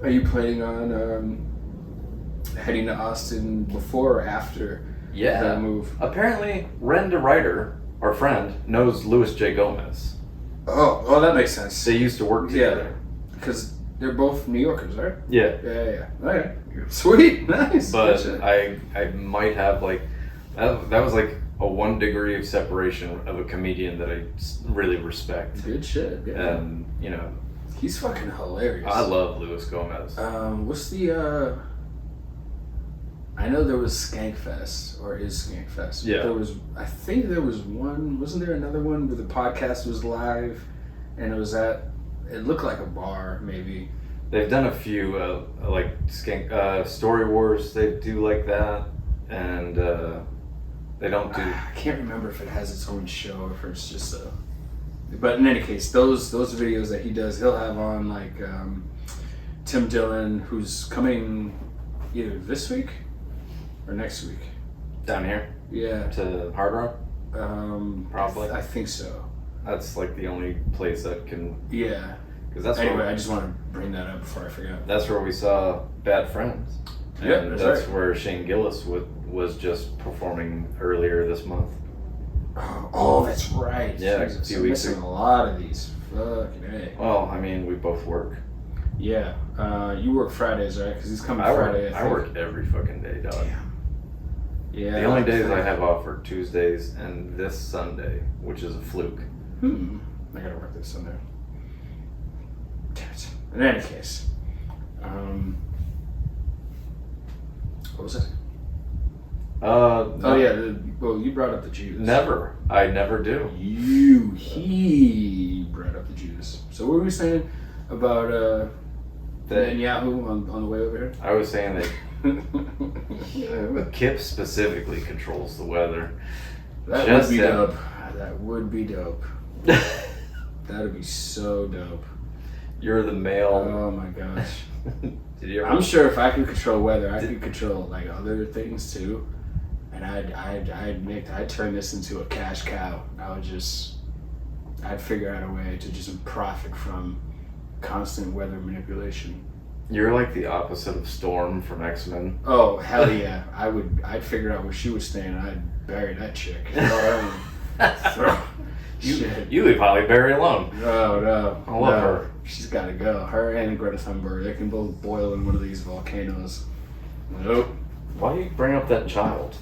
Are you planning on heading to Austin before or after that move? Apparently, Ren DeRuyter, our friend, knows Louis J. Gomez. Oh, that makes sense. They used to work together. Because they're both New Yorkers, right? Yeah. Yeah. Okay. Sweet. Nice. But Gotcha. I might have like that was like a 1 degree of separation of a comedian that I really respect. Good shit. Yeah. And you know, He's fucking hilarious. I love Louis Gomez. What's the I know there was Skankfest, or is Skankfest. Yeah. I think there was one, wasn't there another one where the podcast was live and it looked like a bar, maybe. They've done a few like Story Wars. They do like that, and they don't do. I can't remember if it has its own show or if it's just a. But in any case, those videos that he does, he'll have on like Tim Dillon, who's coming either this week or next week. Down here Yeah. to Hard Rock. Probably. I think so. That's like the only place that can. Yeah. Because that's Anyway, where, I just want to bring that up before I forget. that's where we saw Bad Friends. Yeah, And that's that's right. where Shane Gillis was just performing earlier this month. Oh, that's right. Yeah, Jesus, a few I'm weeks missing ago. a lot of these. Fucking A. Well, I mean, we both work. Yeah. You work Fridays, right? Because he's coming I Friday. I work every fucking day, dog. Yeah. The only days I have off are Tuesdays and this Sunday, which is a fluke. I gotta work this Sunday. Damn it. In any case, what was it? Oh yeah, well, you brought up the Jews. Never. I never do. He brought up the Jews. So what were we saying about Netanyahu on the way over here? I was saying that Kip specifically controls the weather. That Just would be him. dope. That would be dope. That'd be so dope. You're the male. Oh my gosh. Did you ever? I'm sure if I could control weather, I could control like other things too. And I'd turn this into a cash cow. I'd figure out a way to just profit from constant weather manipulation. You're like the opposite of Storm from X-Men. Oh hell yeah! I'd figure out where she was staying. And I'd bury that chick. You leave Holly Berry alone. No. I love her. She's gotta go. Her and Greta Thunberg. They can both boil in one of these volcanoes. Nope. Why do you bring up that child?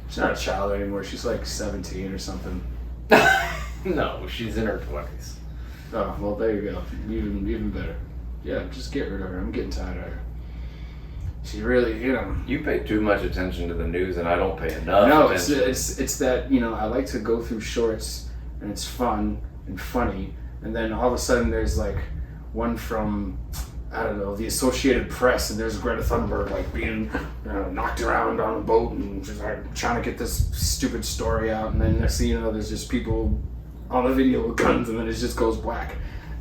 She's not a child anymore. She's like 17 or something. No, she's in her 20s. Oh, well, there you go. Even better. Yeah, just get rid of her. I'm getting tired of her. She really, You pay too much attention to the news, and I don't pay enough No, attention. it's that, I like to go through shorts, and it's fun and funny, and then all of a sudden there's like one from, I don't know, the Associated Press, and there's Greta Thunberg like being knocked around on a boat and just like trying to get this stupid story out, and then next thing you know, there's just people on the video with guns, and then it just goes black.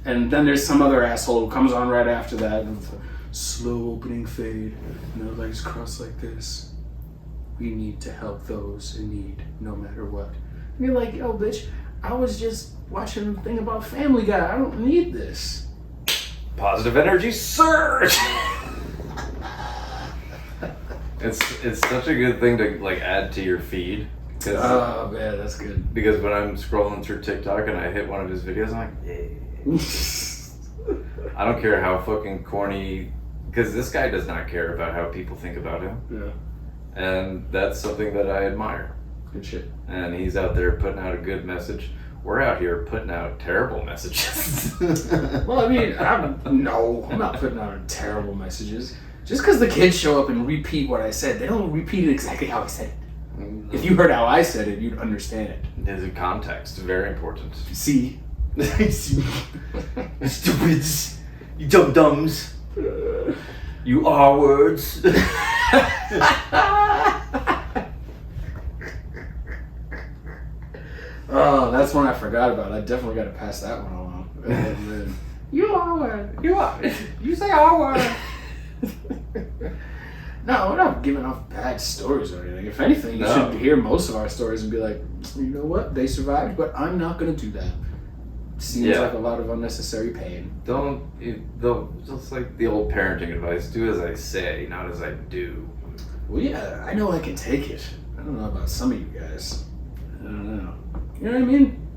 And then there's some other asshole who comes on right after that with a slow opening fade, and their legs crossed like this. We need to help those in need, no matter what. And you're like, yo, bitch, I was just watching a thing about Family Guy. I don't need this. Positive energy surge. It's such a good thing to like add to your feed. Oh man, that's good. Because when I'm scrolling through TikTok and I hit one of his videos, I'm like, yeah. I don't care how fucking corny, because this guy does not care about how people think about him. Yeah. And that's something that I admire. Good shit. And he's out there putting out a good message. We're out here putting out terrible messages. Well, I mean, I'm not putting out terrible messages. Just because the kids show up and repeat what I said, they don't repeat it exactly how I said it. If you heard how I said it, you'd understand it. There's a context, very important. See? Stupids, you dum-dums, you R-words. Oh, that's one I forgot about. I definitely got to pass that one along. Oh, man. You R-word. You say R-word. No, we're not giving off bad stories or anything. If anything, you should hear most of our stories and be like, you know what, they survived, but I'm not going to do that. Seems like a lot of unnecessary pain. Just like the old parenting advice, do as I say, not as I do. Well, yeah, I know I can take it. I don't know about some of you guys. I don't know. You know what I mean?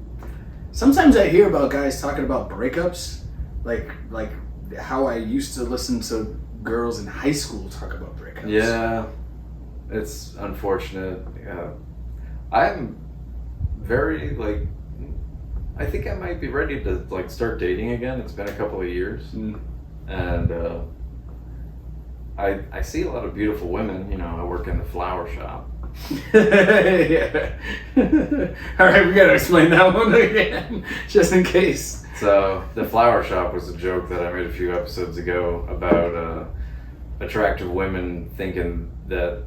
Sometimes I hear about guys talking about breakups, like how I used to listen to girls in high school talk about breakups. Yeah, it's unfortunate. Yeah, I'm very I think I might be ready to start dating again. It's been a couple of years, and I see a lot of beautiful women. I work in the flower shop. Yeah. All right, we gotta explain that one again, just in case. So the flower shop was a joke that I made a few episodes ago about attractive women thinking that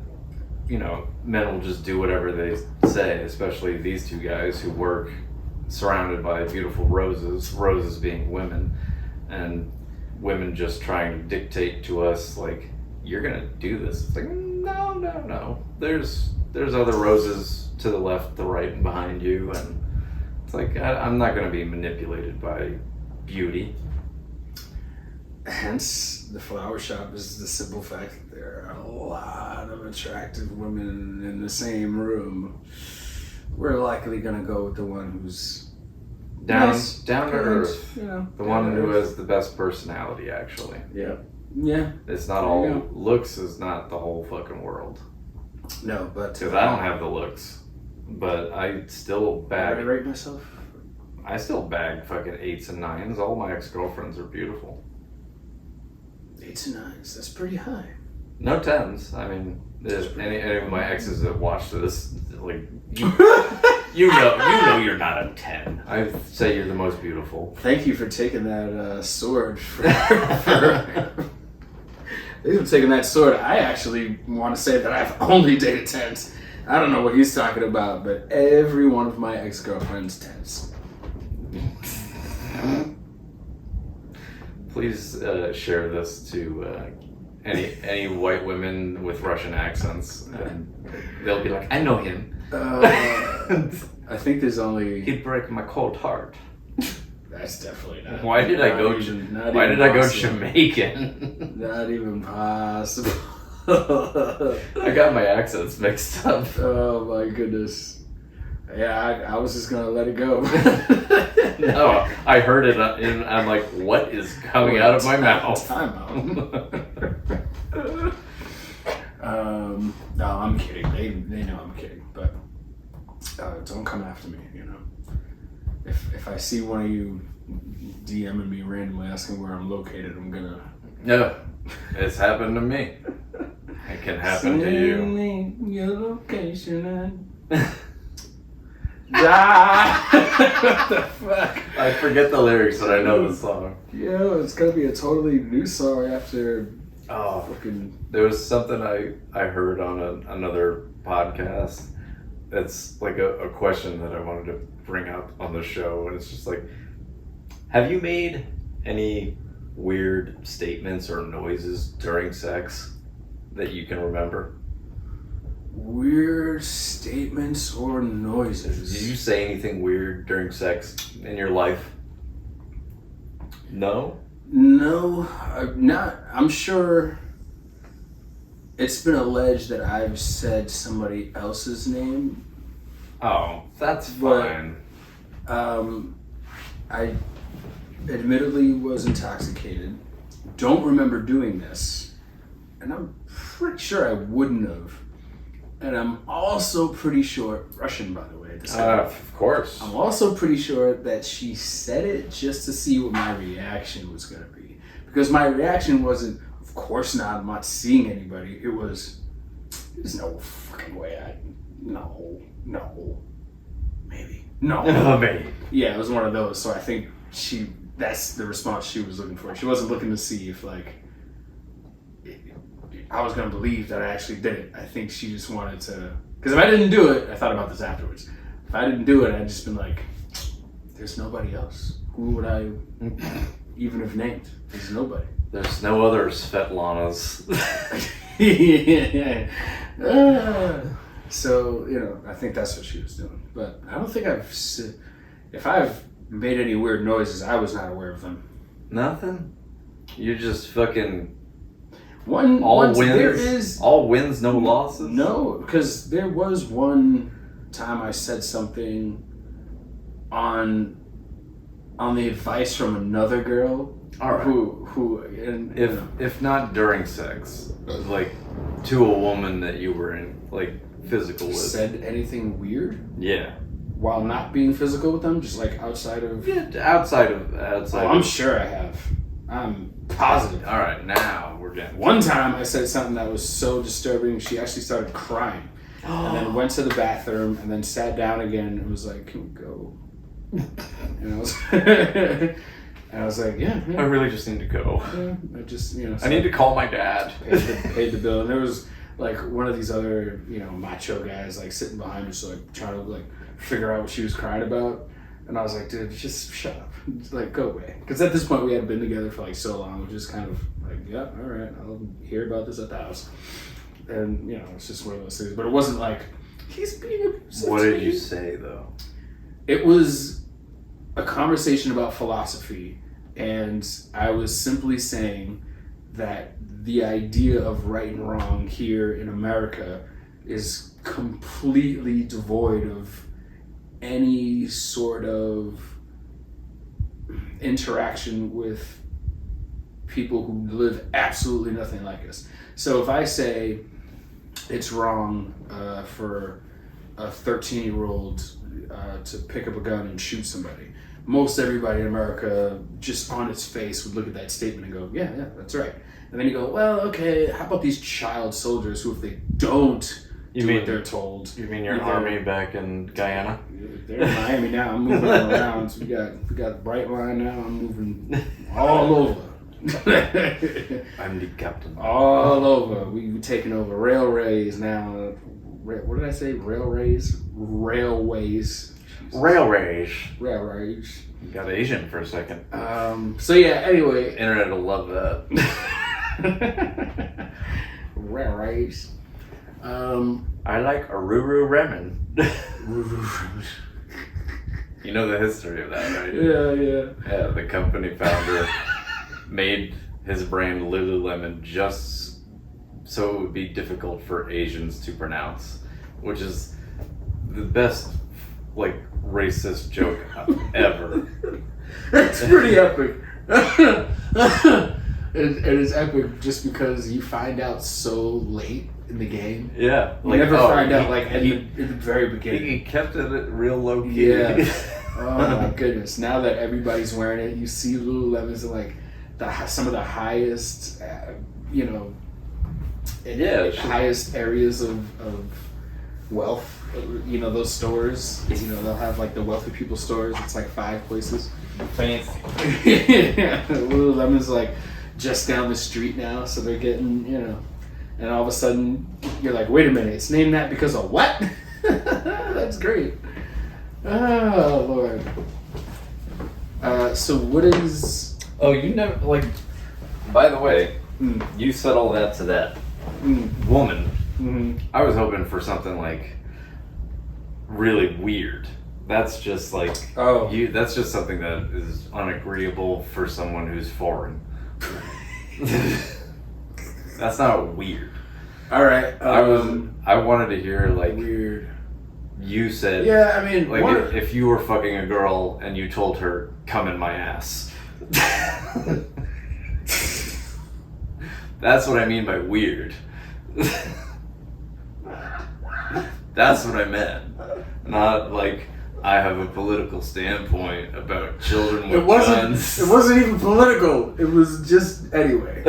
men will just do whatever they say, especially these two guys who work surrounded by beautiful roses being women, and women just trying to dictate to us like, you're gonna do this. It's like, no. There's other roses to the left, the right, and behind you, and it's like, I'm not gonna be manipulated by beauty. Hence, the flower shop is the simple fact that there are a lot of attractive women in the same room. We're likely gonna go with the one who's down nice, to earth. The one who earth. has the best personality, actually. Yeah. It's not There all you go. looks is not the whole fucking world. No, but Because I don't have the looks, but I still I rate myself. I still bag fucking 8s and 9s. All my ex-girlfriends are beautiful. 8s and 9s. That's pretty high. No 10s. I mean, any of my exes that watch this, like, you know you're not a 10. I say you're the most beautiful. Thank you for taking that sword. Thanks for taking that sword. I actually want to say that I've only dated 10s. I don't know what he's talking about, but every one of my ex-girlfriends 10s. Please share this to any white women with Russian accents, and they'll be like, I know him. I think there's only... He'd break my cold heart. That's definitely not. Why did I go Jamaican? Not even possible. I got my accents mixed up. Oh my goodness. Yeah, I was just gonna let it go. No, I heard it and I'm like, what is coming out of my mouth? Time out. No, I'm kidding. They know I'm kidding, but don't come after me. You know, if I see one of you DMing me randomly asking where I'm located, I'm gonna. No, it's happened to me. It can happen to you. Send me your location and die. What the fuck? I forget the lyrics, but I know the song. Yeah, it's gonna be a totally new song after. Oh, fucking. there was something I heard on another podcast. It's like a question that I wanted to bring up on the show, and it's just like, have you made any weird statements or noises during sex that you can remember? Weird statements or noises. Did you say anything weird during sex in your life? No? No, I'm sure it's been alleged that I've said somebody else's name. Oh, that's But, fine. I admittedly was intoxicated. Don't remember doing this. And I'm pretty sure I wouldn't have. And I'm also pretty sure, Russian by the way. This guy. Of course. I'm also pretty sure that she said it just to see what my reaction was going to be. Because my reaction wasn't, of course not, I'm not seeing anybody. It was, there's no fucking way no, maybe. No. Maybe. Yeah, it was one of those. So I think that's the response she was looking for. She wasn't looking to see if, like, I was going to believe that I actually did it. I think she just wanted to, because if I didn't do it, I thought about this afterwards. If I didn't do it, I'd just been like, there's nobody else. Who would I even have named? There's nobody. There's no other Svetlanas. Yeah. So, you know, I think that's what she was doing. But I don't think if I've made any weird noises, I was not aware of them. Nothing? You just fucking... All wins, no losses? No, because there was one time I said something on the advice from another girl. All right. Who and if not during sex, like to a woman that you were in like physical with. Said anything weird? Yeah. While not being physical with them, just like outside of. Yeah, outside. I'm sure I have. I'm positive. All right, now we're getting. One time I said something that was so disturbing, she actually started crying, and then went to the bathroom, and then sat down again, and was like, "Can we go?" And I was like, "Yeah." I really just need to go. Yeah, I just I need to call my dad. Paid the bill, and there was like one of these other macho guys like sitting behind her, so like trying to like figure out what she was crying about. And I was like, dude, just shut up. Just, like, go away. Because at this point, we had been together for, like, so long. We're just kind of like, yeah, all right, I'll hear about this at the house. And, it's just one of those things. But it wasn't like, he's being abusive. What did you say, though? It was a conversation about philosophy. And I was simply saying that the idea of right and wrong here in America is completely devoid of any sort of interaction with people who live absolutely nothing like us. So if I say it's wrong for a 13-year-old to pick up a gun and shoot somebody, most everybody in America, just on its face, would look at that statement and go, yeah, that's right. And then you go, well, okay, how about these child soldiers who, if they don't do what they're told... You mean your army back in Guyana? They're in Miami now. I'm moving around. So we got Brightline now. I'm moving all over. I'm the captain. All over. We're taking over railways now. What did I say? Railways. You got Asian for a second. So yeah, anyway. Internet will love that. Railways. I like Aruru Ramen. You know the history of that, right? Yeah. Yeah, the company founder made his brand Lululemon just so it would be difficult for Asians to pronounce, which is the best, like, racist joke ever. It's pretty epic. It is epic just because you find out so late in the game. Yeah. You never find out like in the very beginning. He kept it real low key. Yeah. Oh my goodness. Now that everybody's wearing it, you see Lululemons in like some of the highest, highest areas of wealth. You know, those stores, they'll have like the wealthy people stores. It's like 5 places. Fancy. Yeah. Lululemon's like just down the street now, so they're getting, and all of a sudden you're like, wait a minute, it's named that because of what? That's great. Oh Lord. So what is? Oh, you never like. By the way, you said all that to that woman. Mm-hmm. I was hoping for something like really weird. That's just like that's just something that is unagreeable for someone who's foreign. That's not weird. All right. I wanted to hear like weird. You said, yeah. I mean, like if you were fucking a girl and you told her, "Come in my ass." That's what I mean by weird. That's what I meant. Not like I have a political standpoint about children with guns. It wasn't even political. It was just anyway.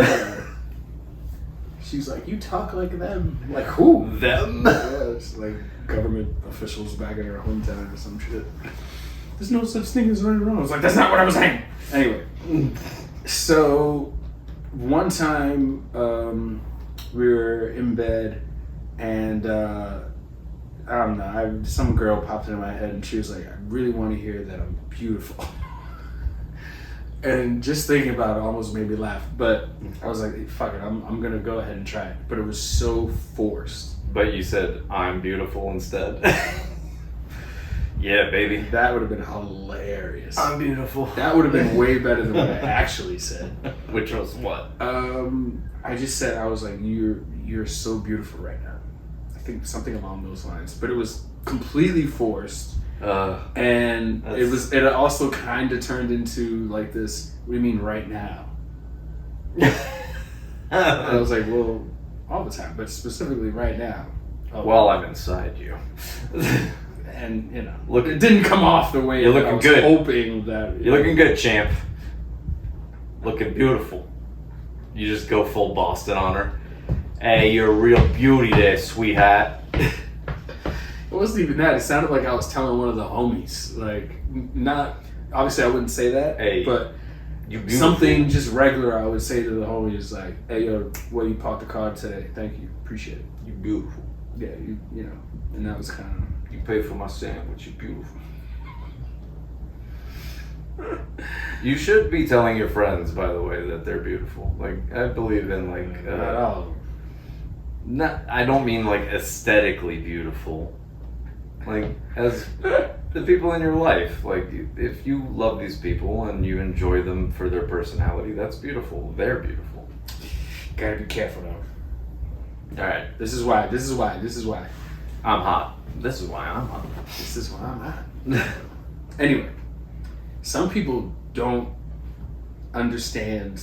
She's like, you talk like them. Like who? Them? Yeah, it's like government officials back in her hometown or some shit. There's no such thing as right or wrong. I was like, that's not what I was saying. Anyway, so one time we were in bed and I don't know, some girl popped into my head and she was like, I really want to hear that I'm beautiful. And just thinking about it almost made me laugh. But I was like, fuck it, I'm going to go ahead and try it. But it was so forced. But you said, I'm beautiful instead. Yeah, baby. That would have been hilarious. I'm beautiful. That would have been way better than what I actually said. Which was what? I just said, I was like, you're so beautiful right now. I think something along those lines. But it was completely forced. And it also kind of turned into like this, what do you mean right now? And I was like, well, all the time, but specifically right now. While I'm inside you. And, it didn't come off the way you're looking I was good. hoping that. You're looking good, champ. Looking beautiful. You just go full Boston on her. Hey, you're a real beauty there, sweetheart. It wasn't even that. It sounded like I was telling one of the homies. Like, not... Obviously, I wouldn't say that. Hey, but you something just regular I would say to the homies like, hey, yo, well, you parked the car today. Thank you. Appreciate it. You beautiful. Yeah, you know. And that was kind of... You pay for my sandwich. You beautiful. You should be telling your friends, by the way, that they're beautiful. Like, I believe in, like... I don't mean, like, aesthetically beautiful. Like, as the people in your life. Like, if you love these people and you enjoy them for their personality, that's beautiful. They're beautiful. Gotta be careful, though. Alright. This is why. I'm hot. This is why I'm hot. This is why I'm hot. Anyway, some people don't understand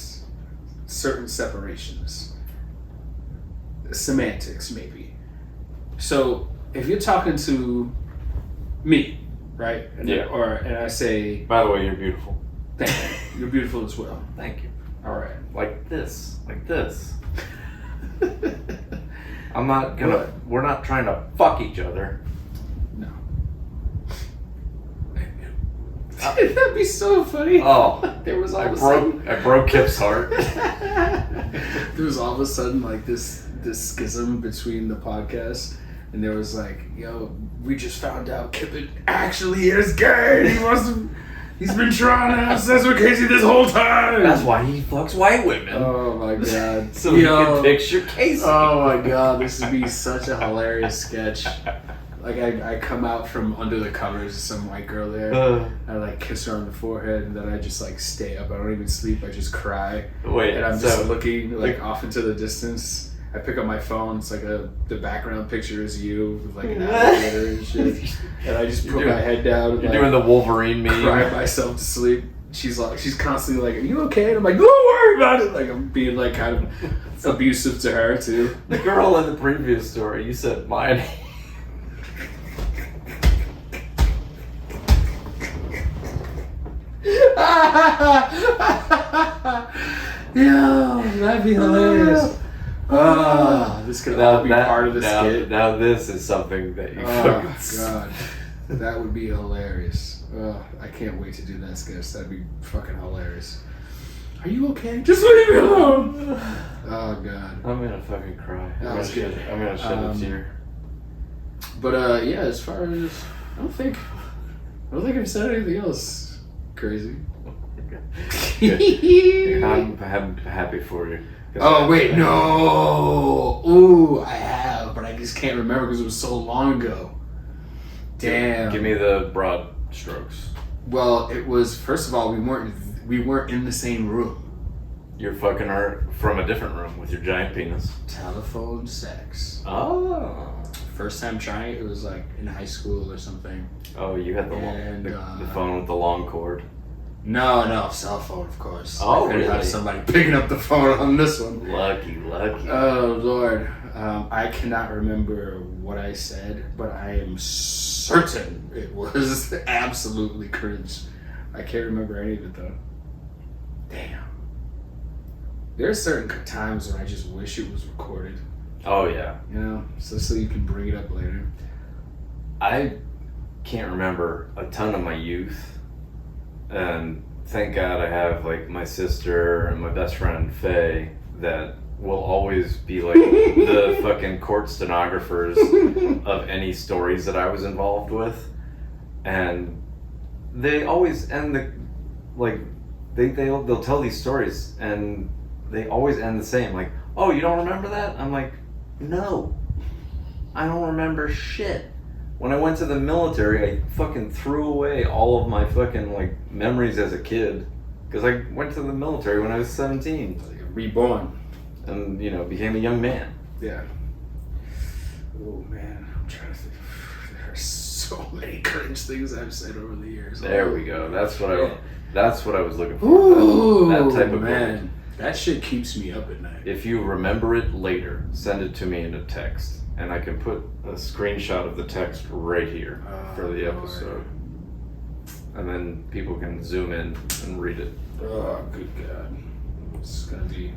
certain separations. Semantics, maybe. So, if you're talking to me, right? And Yeah. and I say, By the way, you're beautiful. thank you. You're beautiful as well. Thank you. All right. Like this. I'm not gonna. What? We're not trying to fuck each other. No. That'd be so funny. Oh, There was all I of a sudden. broke Kip's heart. There was all of a sudden like this schism between the podcasts, and there was like, yo, we just found out Kip actually is gay. He's been trying to have sex with Casey this whole time. That's why he fucks white women. Oh my god. So you can picture Casey. Oh my god, this would be such a hilarious sketch. Like I come out from under the covers of some white girl there. I like kiss her on the forehead, and then I just like stay up. I don't even sleep. I just cry. Wait, And I'm just looking like off into the distance. I pick up my phone. It's like the background picture is you with like an alligator and shit. And I just put my head down. And, You're like, doing the Wolverine meme. cry myself to sleep. She's constantly like, "Are you okay?" And I'm like, "Don't worry about it." Like I'm being like kind of abusive to her too. The girl in the previous story, you said mine. Yo, that'd be hilarious. This could all be part of the skit. Now this is something that you Oh fucking. god, that would be hilarious. I can't wait to do that sketch. That'd be fucking hilarious. Are you okay? Just leave me alone. Oh god. I'm gonna fucking cry. That was good. I'm gonna shed a tear. But yeah, as far as I don't think I've said anything else crazy. I'm happy for you. Oh wait, no. Ooh, I have, but I just can't remember because it was so long ago. Damn. Give me the broad strokes. Well, it was, first of all, we weren't in the same room. You're fucking her from a different room with your giant penis. Telephone sex. Oh. First time trying it was like in high school or something. Oh, you had the phone with the long cord. No, cell phone, of course. Oh, I couldn't have really? somebody picking up the phone on this one. Lucky. Oh, Lord. I cannot remember what I said, but I am certain it was absolutely cringe. I can't remember any of it, though. Damn. There are certain times when I just wish it was recorded. Oh, yeah. You know? So you can bring it up later. I can't remember a ton of my youth. And thank God I have like my sister and my best friend Faye that will always be like the fucking court stenographers of any stories that I was involved with, and they always end they'll tell these stories and they always end the same, like, "Oh, you don't remember that?" I'm like, "No, I don't remember shit." When I went to the military, I fucking threw away all of my fucking like memories as a kid, because I went to the military when I was 17 Like reborn. and became a young man. Yeah. Oh man, I'm trying to think. There are so many cringe things I've said over the years. There we go. That's what I was looking for. Ooh, that type of man. moment. That shit keeps me up at night. If you remember it later, send it to me in a text, and I can put a screenshot of the text right here for the episode, and then people can zoom in and read it. Oh, good God. It's gonna be...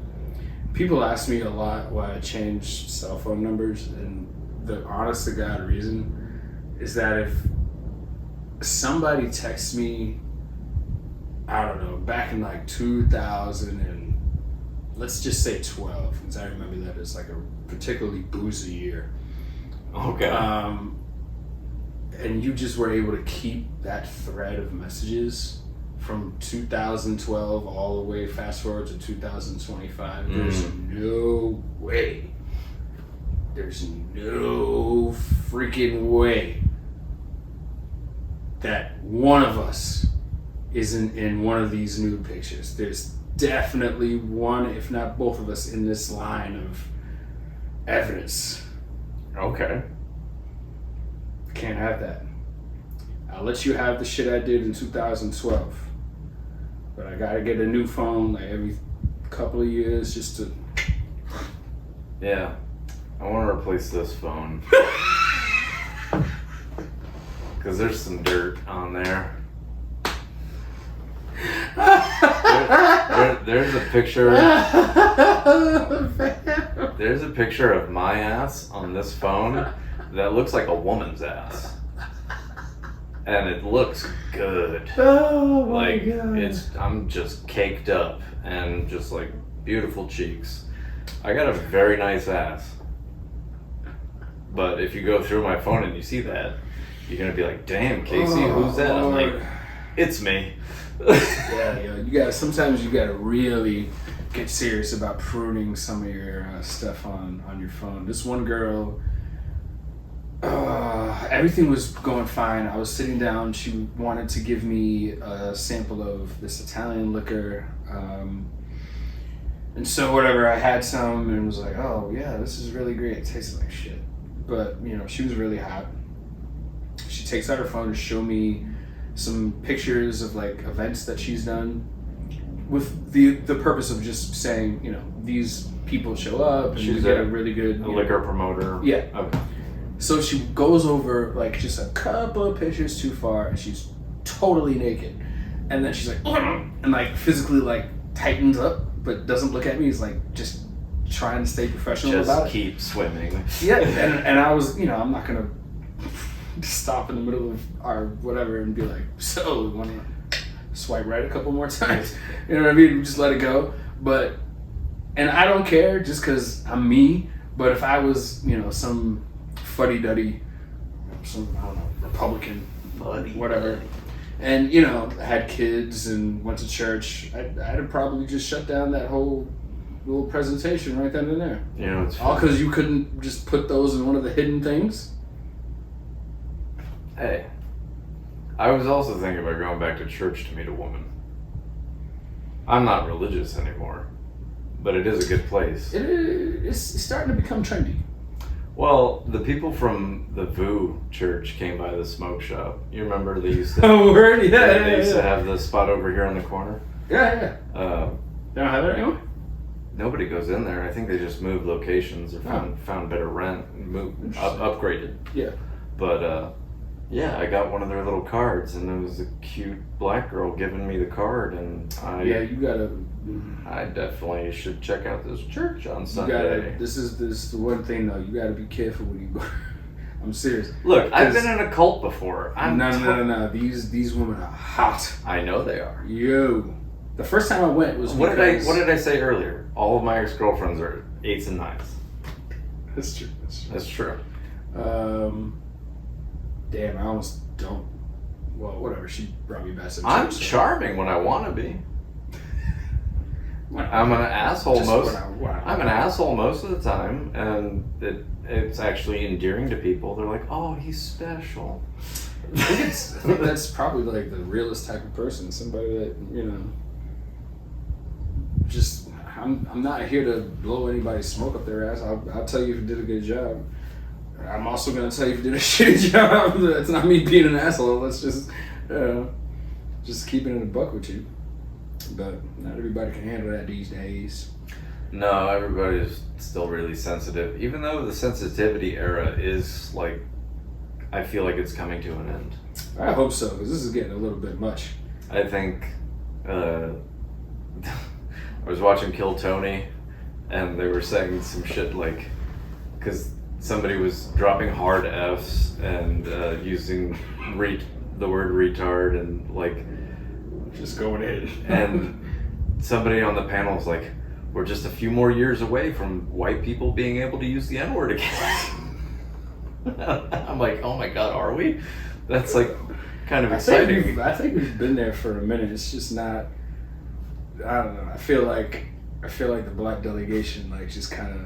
People ask me a lot why I changed cell phone numbers, and the honest to God reason is that if somebody texts me, I don't know, back in like 2000 and let's just say 12, because I remember that as like a particularly boozy year. Okay. And you just were able to keep that thread of messages from 2012 all the way fast forward to 2025. There's no way. There's no freaking way that one of us isn't in one of these nude pictures. There's definitely one, if not both of us, in this line of evidence. Okay. Can't have that. I'll let you have the shit I did in 2012. But I gotta get a new phone like every couple of years just to... Yeah. I want to replace this phone. because there's some dirt on there. There's a picture. There's a picture of my ass on this phone that looks like a woman's ass, and it looks good. Oh my Like god! I'm just caked up and just like beautiful cheeks. I got a very nice ass. But if you go through my phone and you see that, you're gonna be like, "Damn, Casey, who's that?" I'm like, "It's me." Yeah, you gotta. Sometimes you gotta really get serious about pruning some of your stuff on your phone. This one girl, everything was going fine. I was sitting down. She wanted to give me a sample of this Italian liquor, and so whatever. I had some and was like, "Oh yeah, this is really great." It tasted like shit, but she was really hot. She takes out her phone to show me some pictures of like events that she's done with the purpose of just saying, these people show up and She's get a really good liquor promoter. Yeah. Okay. So she goes over like just a couple of pictures too far and she's totally naked. And then she's like, and like physically like tightens up but doesn't look at me. He's like just trying to stay professional about it. Just keep swimming. Yeah, and I was, I'm not gonna stop in the middle of our whatever and be like, so we want to swipe right a couple more times. You know what I mean? Just let it go. But, and I don't care just because I'm me. But if I was, some fuddy-duddy, some, I don't know, Republican, whatever, and, had kids and went to church, I'd have probably just shut down that whole little presentation right then and there. It's all because you couldn't just put those in one of the hidden things. Hey, I was also thinking about going back to church to meet a woman. I'm not religious anymore, but it is a good place. It's starting to become trendy. Well, the people from the VU church came by the smoke shop. You remember they used to? Oh, word? Yeah, they used to have the spot over here on the corner. Yeah. They don't have that anymore? Nobody goes in there. I think they just moved locations or found better rent and upgraded. Yeah. But yeah, I got one of their little cards, and it was a cute black girl giving me the card, and you gotta. I definitely should check out this church on Sunday. This is the one thing though. You gotta be careful when you go. I'm serious. Look, I've been in a cult before. No. These women are hot. I know they are. Yo, the first time I went was. What did I say earlier? All of my ex-girlfriends are 8s and 9s. That's true. That's true. Damn, I almost don't. Well, whatever. She brought me back. I'm charming when I want to be. I'm an asshole I'm an asshole most of the time, and it's actually endearing to people. They're like, "Oh, he's special." I think that's probably like the realest type of person. Somebody that just I'm not here to blow anybody's smoke up their ass. I'll tell you if you did a good job. I'm also gonna tell you if you did a shitty job. That's not me being an asshole. That's just keeping it a buck with you. But not everybody can handle that these days. No, everybody's still really sensitive. Even though the sensitivity era is like, I feel like it's coming to an end. I hope so, because this is getting a little bit much. I think I was watching Kill Tony, and they were saying some shit like, because somebody was dropping hard Fs and using the word retard and like just going in. And somebody on the panel was like, "We're just a few more years away from white people being able to use the N-word again." I'm like, "Oh my god, are we?" That's like kind of exciting. I think we've been there for a minute. It's just not. I don't know. I feel like the black delegation like just kind of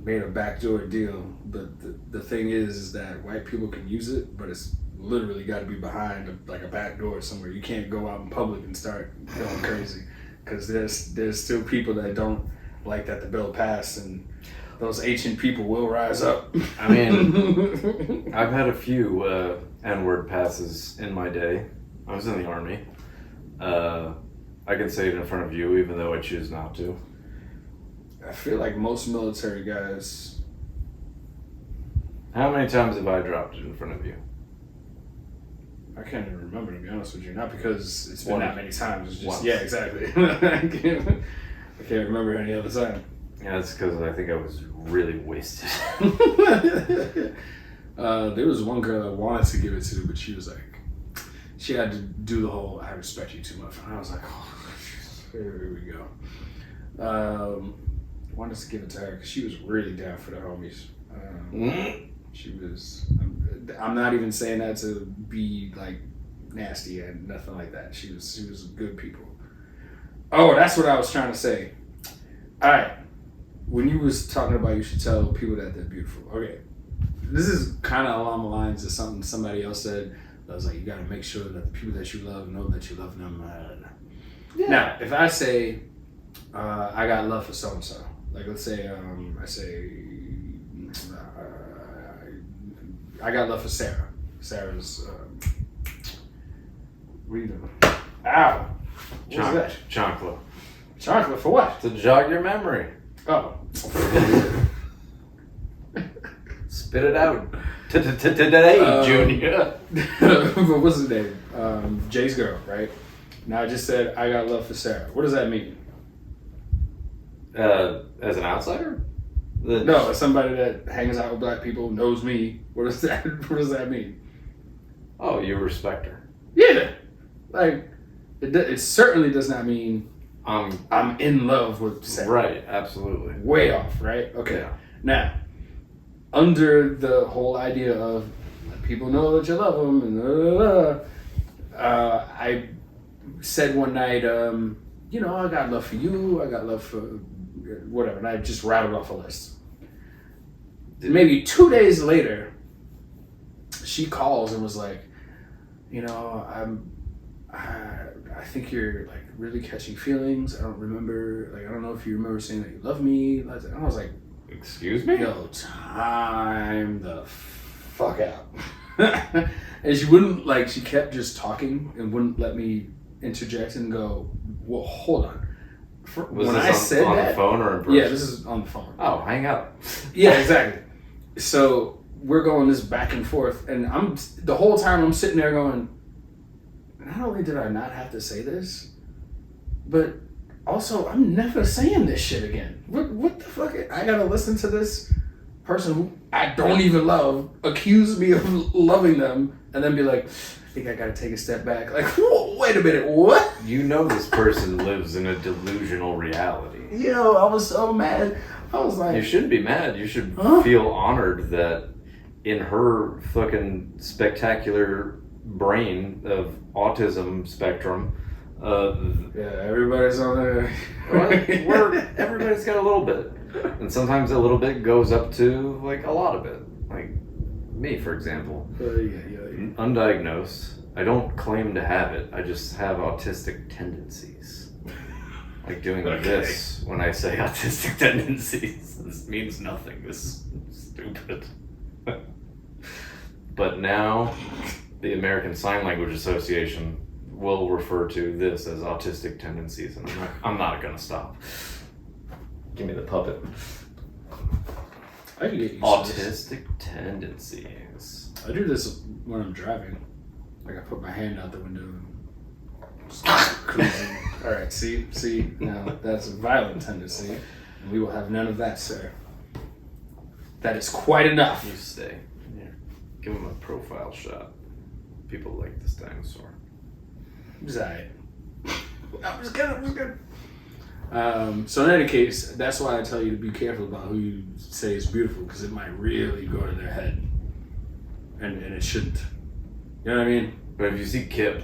made a backdoor deal. But the thing is that white people can use it, but it's literally got to be behind a back door somewhere. You can't go out in public and start going crazy, because there's still people that don't like that the bill passed, and those ancient people will rise up. I mean, I've had a few N-word passes in my day. I was in the Army. I can say it in front of you, even though I choose not to. I feel like most military guys. How many times have I dropped it in front of you? I can't even remember, to be honest with you. Not because it's been One. that many times. It's just Once. yeah, exactly. I can't remember any other time. Yeah, that's because I think I was really wasted. There was one girl that wanted to give it to, but she was like, she had to do the whole "I respect you too much," and I was like, oh, here we go. Wanted to give it to her because she was really down for the homies. She was. I'm not even saying that to be like nasty and nothing like that. She was good people. Oh, that's what I was trying to say. All right, when you was talking about you should tell people that they're beautiful. Okay, this is kind of along the lines of something somebody else said. I was like, you got to make sure that the people that you love know that you love them. Yeah. Now, if I say I got love for so and so, like let's say I say I got love for Sarah. Sarah's what are you doing? Ow! What's that? Chocolate. Chocolate for what? To jog your memory. Oh. Spit it out. Today, Junior. But what's his name? Jay's girl, right? Now I just said I got love for Sarah. What does that mean? As an outsider? No, as somebody that hangs out with black people, knows me. What does that mean? Oh, you respect her. Yeah. Like, it certainly does not mean I'm in love with Sarah. Right, absolutely. Way off, right? Okay. Yeah. Now, under the whole idea of let people know that you love them, and I said one night, you know, I got love for you, I got love for whatever, and I just rattled off a list. Maybe 2 days later, she calls and was like, you know, I think you're like really catching feelings. I don't know if you remember saying that you love me. And I was like, excuse me? yo, time the fuck out. And she wouldn't, like, she kept just talking and wouldn't let me interject and go, well, hold on. Was when this on the phone or in person? Yeah, this is on the phone. Oh, hang up. Yeah, exactly. So we're going this back and forth, and the whole time I'm sitting there going, not only did I not have to say this, but also I'm never saying this shit again. What the fuck? I gotta listen to this person who I don't even love accuse me of loving them, and then be like, I think I gotta take a step back. Like, whoa, wait a minute, what? You know this person lives in a delusional reality. Yo, I was so mad. I was like, you shouldn't be mad. You should feel honored that in her fucking spectacular brain of autism spectrum, yeah, everybody's on there. Everybody's got a little bit, and sometimes a little bit goes up to like a lot of it. Like me, for example, undiagnosed. I don't claim to have it. I just have autistic tendencies. Like doing this when I say autistic tendencies. This means nothing. This is stupid. But now, the American Sign Language Association will refer to this as autistic tendencies, and I'm not gonna stop. Give me the puppet. I can get used autistic tendencies. I do this when I'm driving. Like I put my hand out the window and start cruising. All right, see, now that's a violent tendency, and we will have none of that, sir. That is quite enough. You stay. Here, give him a profile shot. People like this dinosaur. Right. I'm just good. So in any case, that's why I tell you to be careful about who you say is beautiful, because it might really go to their head, and it shouldn't. You know what I mean? But if you see Kip,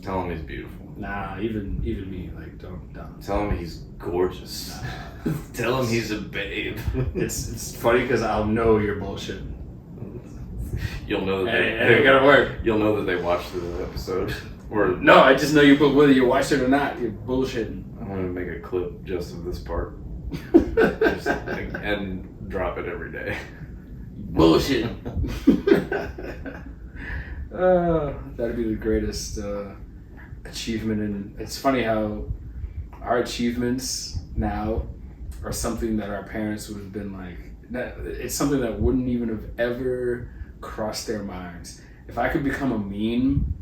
tell him he's beautiful. Nah, even me, like don't. Tell him he's gorgeous. Nah. Tell him he's a babe. It's funny because I'll know you're bullshitting. You'll know that it gotta work. You'll know that they watched the episode. Or no, I just know you. Whether you watched it or not, you're bullshitting. I'm gonna make a clip just of this part, and drop it every day. Bullshit. That'd be the greatest achievement, and it's funny how our achievements now are something that our parents would have been like. It's something that wouldn't even have ever crossed their minds. If I could become a meme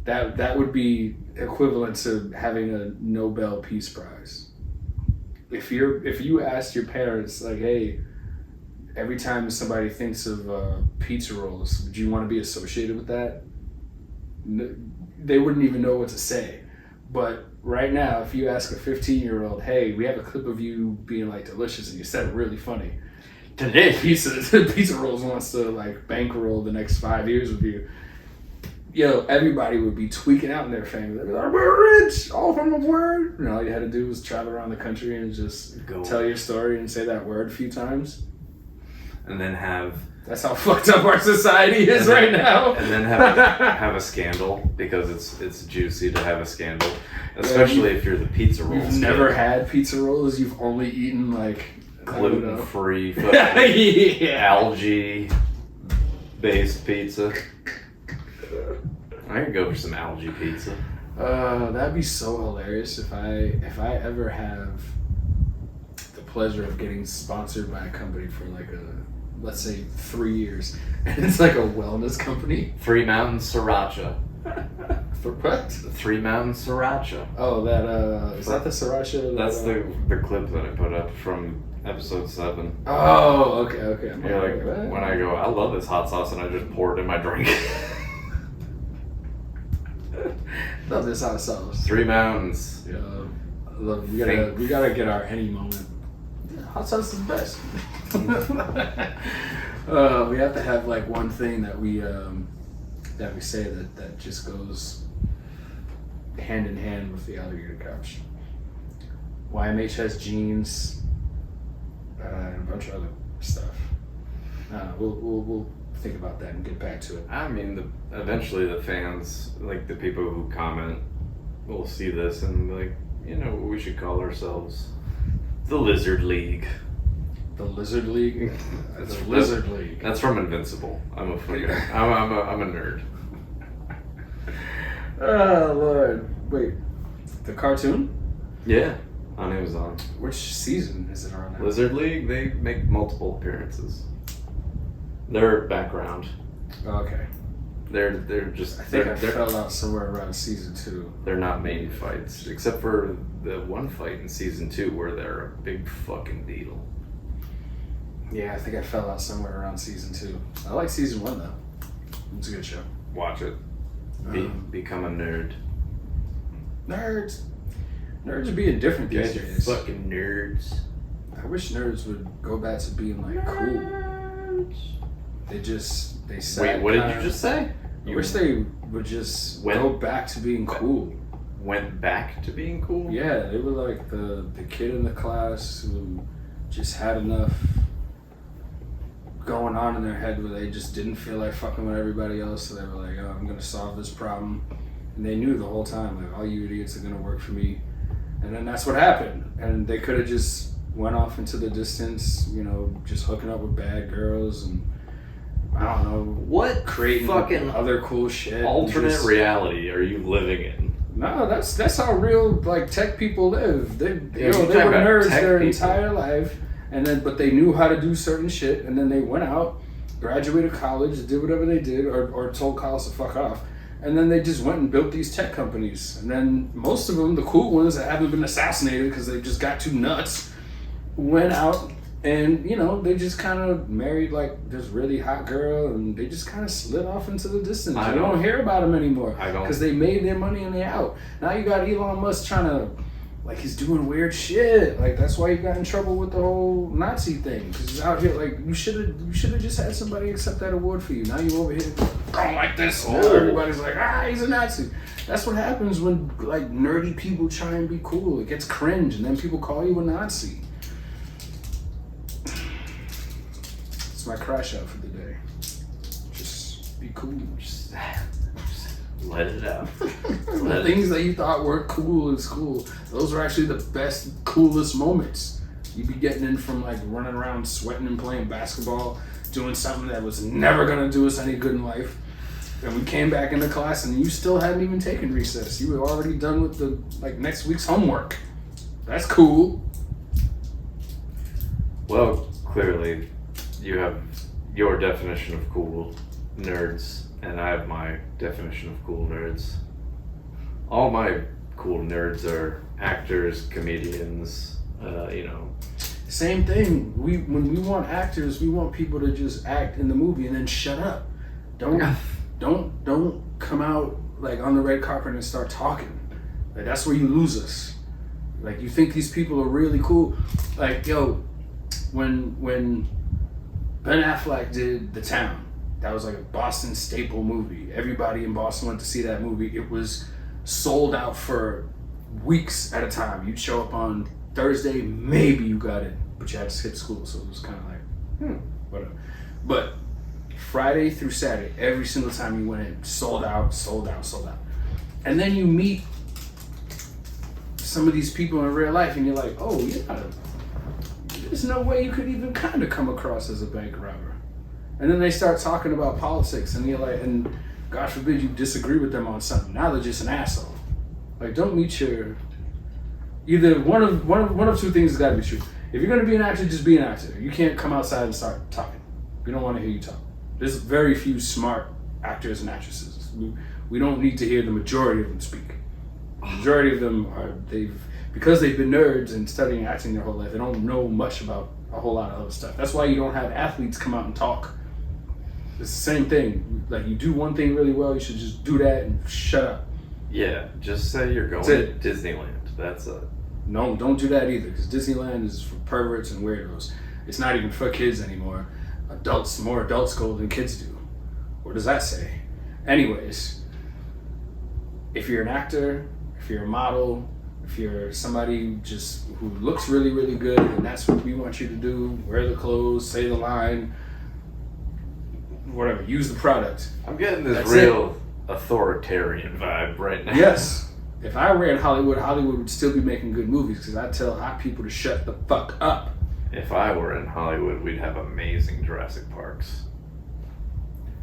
That would be equivalent to having a Nobel Peace Prize. If you asked your parents, like, hey, every time somebody thinks of pizza rolls, would you want to be associated with that? They wouldn't even know what to say. But right now, if you ask a 15-year-old, hey, we have a clip of you being like delicious and you said it really funny. Today, Pizza Rolls wants to like bankroll the next 5 years with you. Yo, everybody would be tweaking out in their family. They'd be like, we're rich, all from a word. And all you had to do was travel around the country and just tell your story and say that word a few times. And then have... That's how fucked up our society is right now. And then have a scandal, because it's juicy to have a scandal. Especially if you're the pizza rolls. You've never had pizza rolls, you've only eaten like... gluten-free, yeah. algae-based pizza. I could go for some algae pizza. That'd be so hilarious if I ever have the pleasure of getting sponsored by a company for like let's say 3 years, and it's like a wellness company. Three Mountains Sriracha. For what? Three Mountains Sriracha. Oh, is that the sriracha? That's the clip that I put up from episode 7. Oh, okay. Yeah, like when I go, I love this hot sauce, and I just pour it in my drink. Love this hot sauce. Three Mountains. Yeah, love. We gotta get our any moment. Yeah, hot sauce is the best. We have to have like one thing that we say that just goes hand in hand with the Alligator couch. YMH has jeans and a bunch of other stuff. We'll think about that and get back to it. I mean, eventually the fans, like the people who comment, will see this and be like, you know, we should call ourselves the Lizard League. The Lizard League. That's the Lizard League. That's from Invincible. I'm a nerd. Oh Lord! Wait, the cartoon? Yeah, on Amazon. Which season is it on now? Lizard League. They make multiple appearances. They're background. Okay. They're just. I think I fell out somewhere around season 2. They're not main fights, except for the one fight in season 2 where they're a big fucking deal. Yeah, I think I fell out somewhere around season 2. I like season 1 though. It's a good show. Watch it. Become a nerd. Nerds are being different these days. Fucking nerds. I wish nerds would go back to being like cool. They sat. Wait, what did you just say? I wish they would just go back to being cool. Went back to being cool? Yeah, they were like the kid in the class who just had enough going on in their head where they just didn't feel like fucking with everybody else, so they were like, oh, I'm gonna solve this problem. And they knew the whole time, like, all you idiots are gonna work for me. And then that's what happened. And they could have just went off into the distance, you know, just hooking up with bad girls and I don't know what creating fucking other cool shit. Alternate reality are you living in? No, that's how real like tech people live. They were talking about nerds their people. entire life, but they knew how to do certain shit, and then they went out, graduated college, did whatever they did, or told college to fuck off, and then they just went and built these tech companies. And then most of them, the cool ones that haven't been assassinated because they just got too nuts, went out and, you know, they just kind of married like this really hot girl and they just kind of slid off into the distance. You don't hear about them anymore because they made their money and they out. Now you got Elon Musk trying to, like, he's doing weird shit. Like, that's why he got in trouble with the whole Nazi thing, because he's out here like, you should have just had somebody accept that award for you. Now you over here going like this. Now everybody's like, he's a Nazi. That's what happens when like nerdy people try and be cool. It gets cringe and then people call you a Nazi. It's my crash out for the day. Just be cool. Just let it out. The things that you thought were cool in school, those are actually the best, coolest moments. You'd be getting in from like running around sweating and playing basketball, doing something that was never gonna do us any good in life. And we came back into class and you still hadn't even taken recess. You were already done with the like next week's homework. That's cool. Well, clearly you have your definition of cool nerds, and I have my definition of cool nerds. All my cool nerds are actors, comedians, Same thing. When we want actors, we want people to just act in the movie and then shut up. Don't come out like on the red carpet and start talking. Like that's where you lose us. Like you think these people are really cool. Like when Ben Affleck did The Town, that was like a Boston staple movie. Everybody in Boston went to see that movie. It was sold out for weeks at a time. You'd show up on Thursday, maybe you got it, but you had to skip school, so it was kind of like, whatever. But Friday through Saturday, every single time you went in, sold out. And then you meet some of these people in real life, and you're like, oh yeah, there's no way you could even kind of come across as a bank robber. And then they start talking about politics, and you're like, and God forbid you disagree with them on something. Now they're just an asshole. Like, don't meet your. Either one of two things has got to be true. If you're gonna be an actor, just be an actor. You can't come outside and start talking. We don't want to hear you talk. There's very few smart actors and actresses. We don't need to hear the majority of them speak. The majority of them because they've been nerds and studying acting their whole life. They don't know much about a whole lot of other stuff. That's why you don't have athletes come out and talk. It's the same thing. Like you do one thing really well, you should just do that and shut up. Yeah, just say you're going to Disneyland. That's it. No, don't do that either, because Disneyland is for perverts and weirdos. It's not even for kids anymore. More adults go than kids do. What does that say? Anyways, if you're an actor, if you're a model, if you're somebody just who looks really, really good, and that's what we want you to do, wear the clothes, say the line, whatever, use the product. I'm getting this real authoritarian vibe right now. Yes. If I ran Hollywood, Hollywood would still be making good movies because I tell hot people to shut the fuck up. If I were in Hollywood, we'd have amazing Jurassic Parks.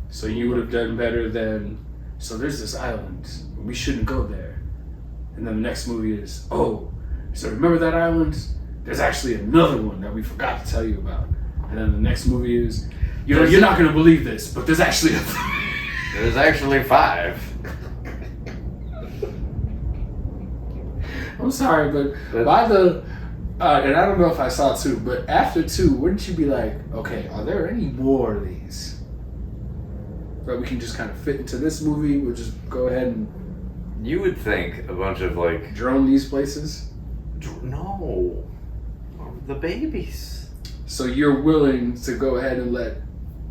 So you would have done better than, so there's this island, we shouldn't go there. And then the next movie is, oh, so remember that island? There's actually another one that we forgot to tell you about. And then the next movie is, you're not going to believe this, but there's actually There's actually 5. I'm sorry, but by the, and I don't know if I saw 2, but after 2, wouldn't you be like, okay, are there any more of these that we can just kind of fit into this movie? We'll just go ahead and You would think a bunch of like drone these places? No, the babies. So you're willing to go ahead and let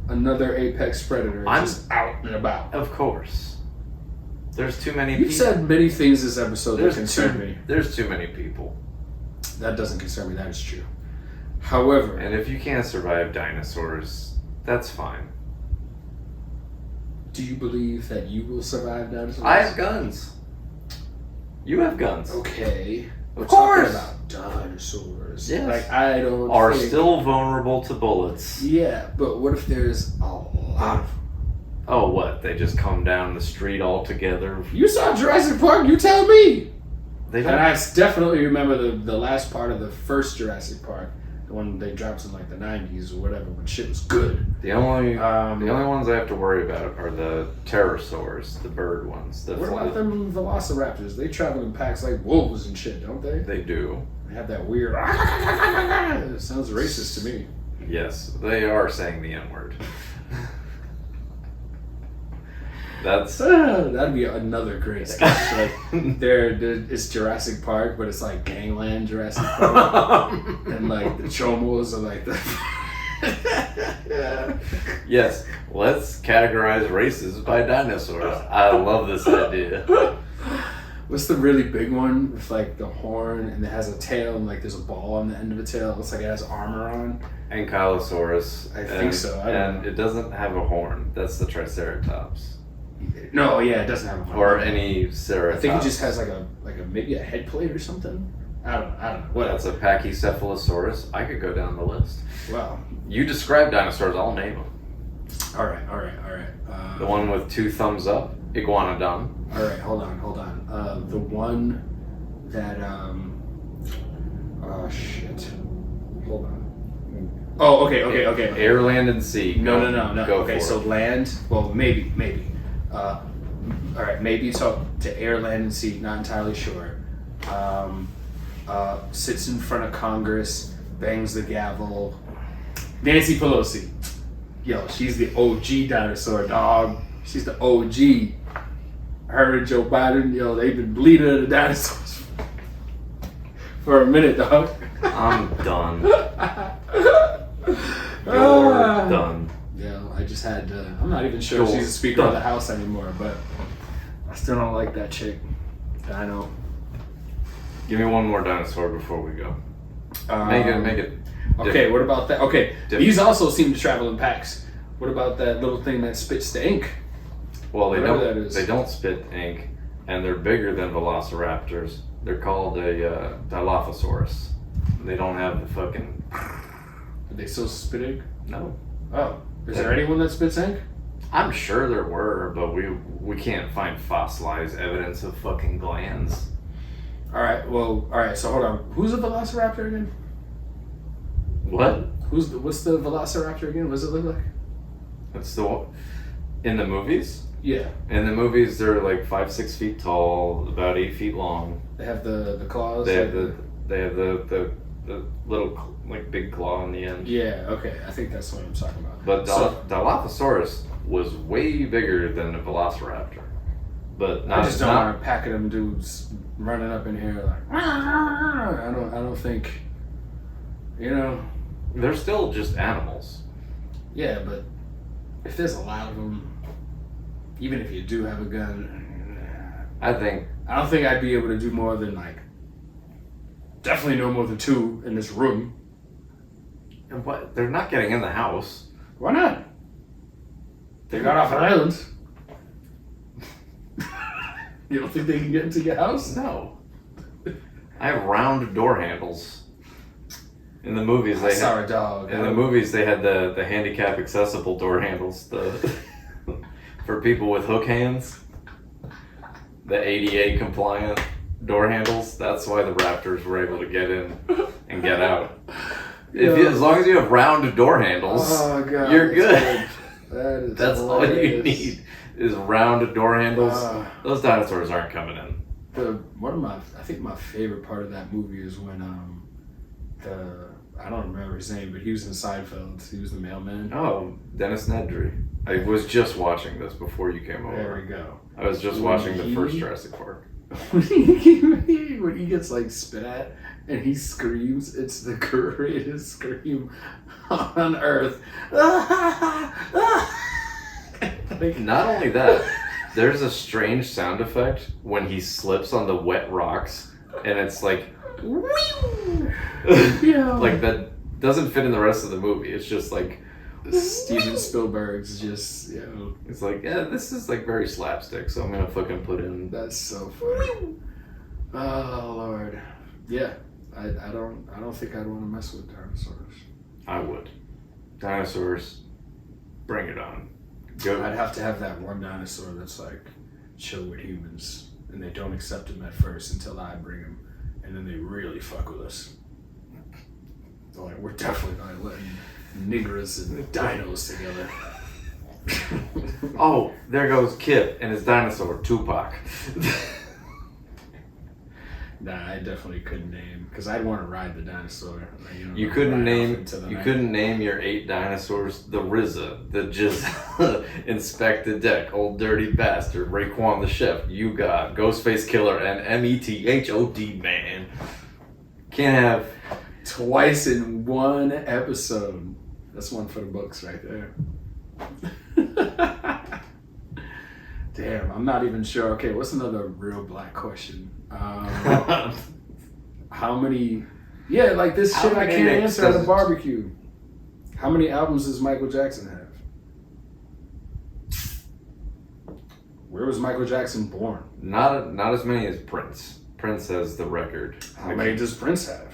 another apex predator just out and about? Of course. There's too many people. people. You've said many things this episode that concern me. There's too many people. That doesn't concern me, that is true. However... And if you can't survive dinosaurs, that's fine. Do you believe that you will survive dinosaurs? I have guns. You have guns. Okay. We're Of course. talking about dinosaurs. Yes. Like, I don't Are think... still vulnerable to bullets. Yeah, but what if there's a lot of them? Oh, what? They just come down the street all together? You saw Jurassic Park, you tell me! They And don't. I definitely remember the last part of the first Jurassic Park, the one they dropped in like the 90s or whatever, when shit was good. The only ones I have to worry about are the pterosaurs, the bird ones. What about them velociraptors? They travel in packs like wolves and shit, don't they? They do. They have that weird... It sounds racist to me. Yes, they are saying the N-word. That'd be another great sketch. Like, it's Jurassic Park, but it's like Gangland Jurassic Park, and like the Chomos are like the. Yes, let's categorize races by dinosaurs. I love this idea. What's the really big one with like the horn and it has a tail and like there's a ball on the end of the tail? It looks like it has armor on. Ankylosaurus. I think so. I don't know. It doesn't have a horn. That's the Triceratops. No, yeah, it doesn't have a horn. Or any ceratops. I think it just has like a maybe a head plate or something. I don't know. What? That's a Pachycephalosaurus. I could go down the list. Wow. You describe dinosaurs, I'll name them. All right. The one with 2 thumbs up, Iguanodon. All right, hold on. The one that oh shit. Hold on. Oh, okay. Air, land, and sea. No. Go Okay, for so it. land. Well, maybe. all right, maybe talk to air, land, and sea. Not entirely sure. Sits in front of Congress, bangs the gavel. Nancy Pelosi. Yo, she's the OG dinosaur, dog. She's the OG. Her and Joe Biden, yo, they've been bleeding the dinosaurs for a minute, dog. I'm done. You're done. Yeah, I just had to. I'm not even sure if You're she's a Speaker of done. the House anymore, but I still don't like that chick. I know. Give me one more dinosaur before we go. Make it. Okay, different. what about that? Okay, Different. these also seem to travel in packs. What about that little thing that spits the ink? Well, they Whatever don't. that is. They don't spit ink, and they're bigger than velociraptors. They're called a Dilophosaurus. They don't have the fucking. Are they still spit ink? No. Oh, is there anyone that spits ink? I'm sure there were, but we can't find fossilized evidence of fucking glands. All right. So hold on. Who's a velociraptor again? What? What's the velociraptor again? What does it look like? That's the one. In the movies? Yeah, In the movies, they're like 5-6 feet tall, about 8 feet long. they have the claws. They have the little like big claw on the end. Yeah. Okay. I think that's what I'm talking about. But So- Dilophosaurus was way bigger than a velociraptor. But not I just don't not, want a pack of them dudes running up in here like. I don't think. You know. They're still just animals. Yeah, but if there's a lot of them, even if you do have a gun, I think I don't think I'd be able to do more than like. Definitely no more than 2 in this room. and what they're not getting in the house. Why not? They got off an island. You don't think they can get into your house? No. I have round door handles. In the movies, I saw a dog. In the movies, they had the handicap accessible door handles, for people with hook hands. The ADA compliant door handles. That's why the raptors were able to get in and get out. As long as you have round door handles, Oh, God, you're good. That is That's all you hilarious. need is round door handles. Uh, Those dinosaurs aren't coming in. I think my favorite part of that movie is when I don't remember his name, but he was in Seinfeld. He was the mailman. Oh, Dennis Nedry. I was just watching this before you came over. There we go. I was just watching the first Jurassic Park. When he gets like spit at and he screams, it's the greatest scream on earth. Like, Not only that, there's a strange sound effect when he slips on the wet rocks, and it's like, yeah. like that doesn't fit in the rest of the movie. It's just like, Steven Spielberg's just, it's like, yeah, this is like very slapstick, so I'm gonna fucking put in. that's so funny. Oh Lord, yeah. I don't think I'd want to mess with dinosaurs. I would. Dinosaurs, bring it on. Go. I'd have to have that one dinosaur that's like chill with humans, and they don't accept him at first until I bring him, and then they really fuck with us. They're like, we're definitely not letting niggers and dinos together. Oh, there goes Kip and his dinosaur, Tupac. Nah, I definitely couldn't name because I'd want to ride the dinosaur. You like, couldn't ride off name. into the You night. couldn't name your 8 dinosaurs the RZA that just inspect the deck, old dirty bastard, Raekwon the chef. You got Ghostface Killer and METHOD man. Can't have. Twice in one episode. That's one for the books right there. Damn, I'm not even sure. Okay, what's another real black question? How many? Yeah, like this How shit I many can't makes answer at a does it- barbecue. How many albums does Michael Jackson have? Where was Michael Jackson born? Not as many as Prince. Prince has the record. How many does Prince have?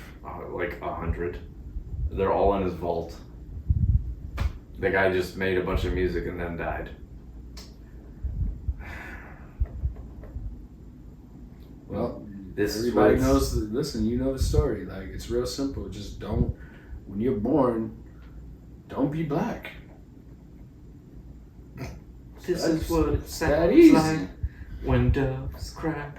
Like 100. They're all in his vault. The guy just made a bunch of music and then died. Well, This is everybody what it's- knows. Listen, you know the story. Like, it's real simple. Just don't. When you're born, don't be black. This That's- is what it it's that sounds easy. like. When doves cry.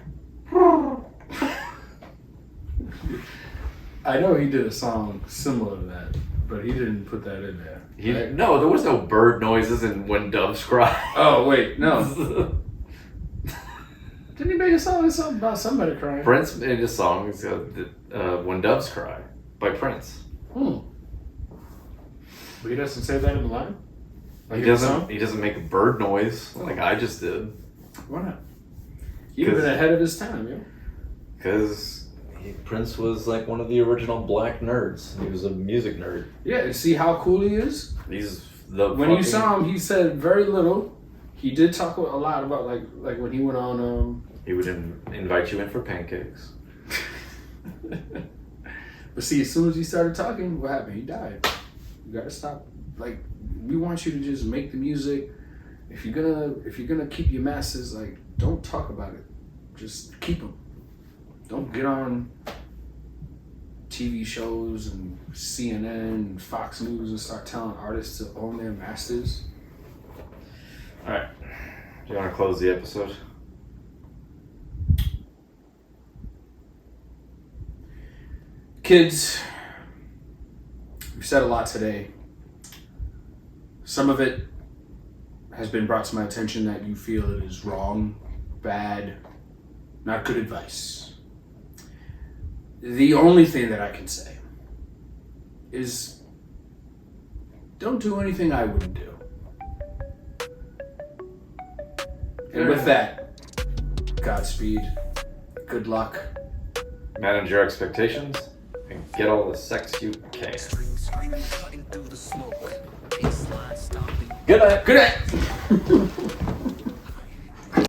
I know he did a song similar to that, but he didn't put that in there. Right? No, there was no bird noises in When Doves Cry. Oh wait, no. Didn't he make a song about somebody crying? Prince made a song, it's, When Doves Cry, by Prince. But he doesn't say that in the line? Like He in the song? doesn't make a bird noise like I just did. Why not? He'd been ahead of his time, yeah. Because Prince was like one of the original black nerds. He was a music nerd. Yeah, see how cool he is? He's the When you saw him, he said very little. He did talk a lot about like when he went on. He would invite you in for pancakes. But see, as soon as he started talking, what happened? He died. You gotta stop. Like, we want you to just make the music. If you're gonna keep your masses, like, don't talk about it. Just keep them. Don't get on TV shows and CNN and Fox News and start telling artists to own their masters. All right. Do you want to close the episode? Kids, we've said a lot today. Some of it has been brought to my attention that you feel it is wrong, bad, not good advice. The only thing that I can say is don't do anything I wouldn't do. And with that, Godspeed, good luck. Manage your expectations and get all the sex you can. Good night. Good night.